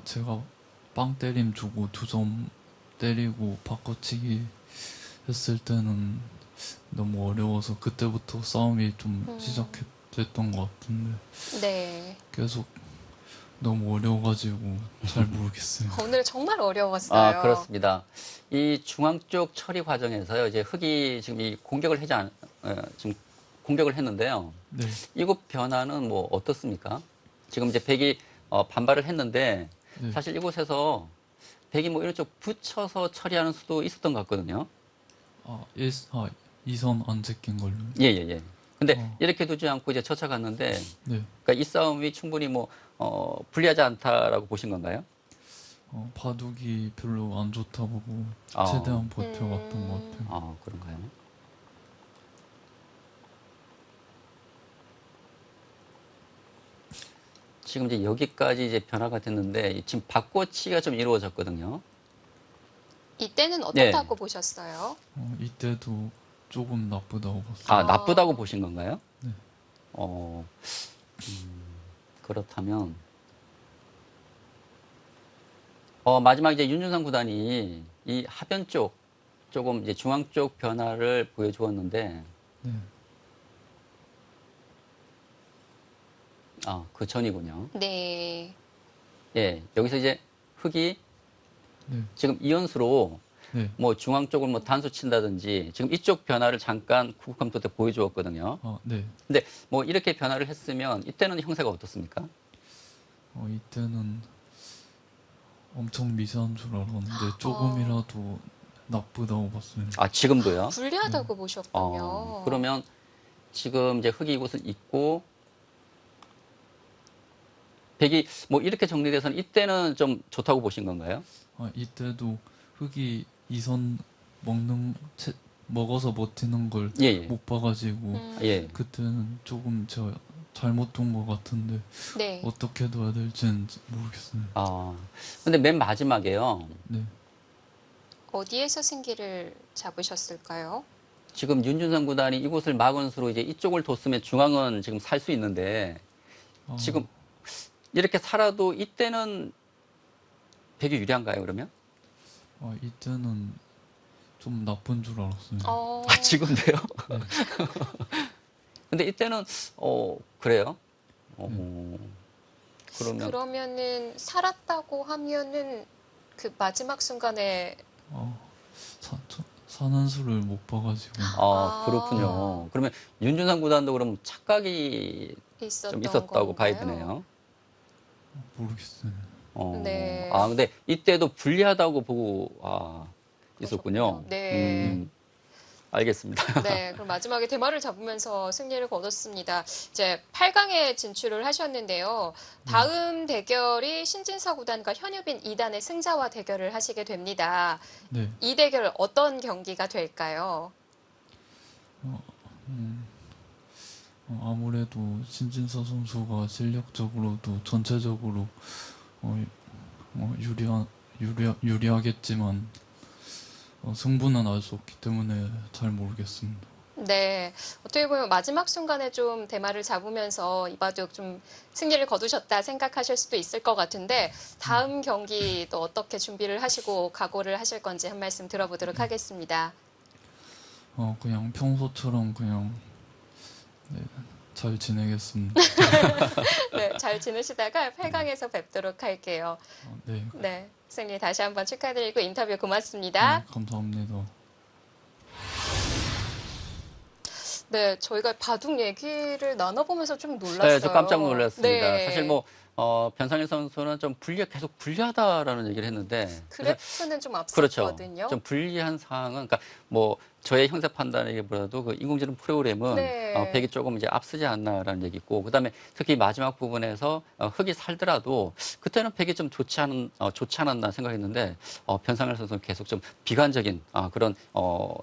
제가 빵 때림 주고 2점 때리고 바꿔치기 했을 때는 너무 어려워서 그때부터 싸움이 좀 시작됐던 것 같은데 네. 계속 너무 어려워가지고 잘 모르겠어요. 오늘 정말 어려웠어요. 아, 그렇습니다. 이 중앙 쪽 처리 과정에서요, 이제 흑이 지금 이 공격을 지금 공격을 했는데요. 네, 이곳 변화는 뭐 어떻습니까? 지금 이제 백이 반발을 했는데 네. 사실 이곳에서 백이 뭐 이런 쪽 붙여서 처리하는 수도 있었던 것 같거든요. 이선 안 제낀 걸로. 예, 예, 예. 근데 어. 이렇게 두지 않고 이제 쫓아갔는데, 네, 그러니까 이 싸움이 충분히 불리하지 않다라고 보신 건가요? 바둑이 별로 안 좋다 보고 아. 최대한 버텨갔던 것 같아요. 아, 그런가요? 지금 이제 여기까지 이제 변화가 됐는데, 지금 바꿔치기가 좀 이루어졌거든요. 이때는 어떻다고 보셨어요? 이때도 조금 나쁘다고 봤어요. 아, 나쁘다고 보신 건가요? 네. 어, 그렇다면, 마지막 이제 윤준상 구단이 이 하변 쪽, 조금 이제 중앙 쪽 변화를 보여주었는데, 네, 그 전이군요. 네. 예, 여기서 이제 흑이 네, 지금 이연수로 네. 뭐 중앙 쪽을 뭐 단수 친다든지 지금 이쪽 변화를 잠깐 쿠쿠컴퓨터 때 보여주었거든요. 네. 근데 뭐 이렇게 변화를 했으면 이때는 형세가 어떻습니까? 이때는 엄청 미세한 줄 알았는데 조금이라도 나쁘다고 봤어요. 아, 지금도요? 불리하다고 보셨군요. 그러면 지금 이제 흑이 이곳은 있고 백이 뭐 이렇게 정리돼서는 이때는 좀 좋다고 보신 건가요? 이때도 흑이 이선 먹어서 버티는 걸 못 예, 예. 봐가지고 예. 그때는 조금 제가 잘못 둔 것 같은데 네. 어떻게 둬야 될지는 모르겠어요. 근데 맨 마지막에요. 네, 어디에서 승기를 잡으셨을까요? 지금 윤준선 구단이 이곳을 막은 수로 이제 이쪽을 뒀으면 중앙은 지금 살 수 있는데 지금 이렇게 살아도 이때는 백이 유리한가요, 그러면? 이때는 좀 나쁜 줄 알았어요. 지금도요? 네. 근데 이때는 그래요? 그러면은 살았다고 하면은 그 마지막 순간에 사는 수를 못 봐가지고 그렇군요. 그러면 윤준상 구단도 그럼 착각이 좀 있었다고 봐야 되네요. 모르겠어요. 네. 근데 이때도 불리하다고 보고 있었군요. 네. 알겠습니다. 네, 그럼 마지막에 대마를 잡으면서 승리를 거뒀습니다. 이제 8강에 진출을 하셨는데요. 다음 대결이 신진서 구단과 현유빈 2단의 승자와 대결을 하시게 됩니다. 네. 이 대결 어떤 경기가 될까요? 아무래도 신진서 선수가 실력적으로도 전체적으로 유리하겠지만 승부는 알 수 없기 때문에 잘 모르겠습니다. 네, 어떻게 보면 마지막 순간에 좀 대마를 잡으면서 이 바둑 좀 승리를 거두셨다 생각하실 수도 있을 것 같은데 다음 경기 또 어떻게 준비를 하시고 각오를 하실 건지 한 말씀 들어보도록 하겠습니다. 그냥 평소처럼 그냥 잘 지내겠습니다. 네, 잘 지내시다가 8강에서 뵙도록 할게요. 네. 네, 승리 다시 한번 축하드리고 인터뷰 고맙습니다. 네, 감사합니다. 네, 저희가 바둑 얘기를 나눠보면서 좀 놀랐어요. 네, 저 깜짝 놀랐습니다. 네. 사실 변상일 선수는 좀 계속 불리하다라는 얘기를 했는데. 그래프는 좀 그렇죠. 앞섰거든요. 좀 불리한 상황은, 그러니까 저의 형사 판단이기보다도 그 인공지능 프로그램은 네. 백이 조금 이제 앞서지 않나라는 얘기고, 그 다음에 특히 마지막 부분에서 흑이 살더라도 그때는 백이 좀 좋지 않았나 생각했는데, 변상일 선수는 계속 좀 비관적인 그런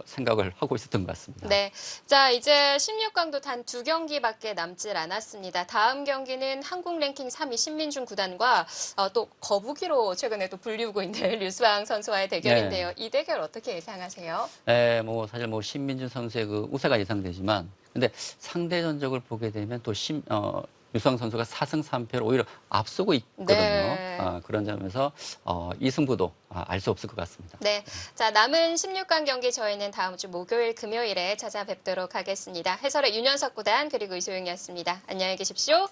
생각을 하고 있었던 것 같습니다. 네. 자, 이제 16강도 단 2경기밖에 남질 않았습니다. 다음 경기는 한국 랭킹 3위 신민준 구단과 또 거북이로 최근에 또 불리우고 있는 류수왕 선수와의 대결인데요. 네. 이 대결 어떻게 예상하세요? 네, 사실 신민준 선수의 그 우세가 예상되지만, 근데 상대 전적을 보게 되면 또 유수왕 선수가 4승 3패로 오히려 앞서고 있거든요. 네. 그런 점에서 이 승부도 알 수 없을 것 같습니다. 네. 자, 남은 16강 경기 저희는 다음 주 목요일, 금요일에 찾아뵙도록 하겠습니다. 해설의 윤현석 구단 그리고 이소영이었습니다. 안녕히 계십시오.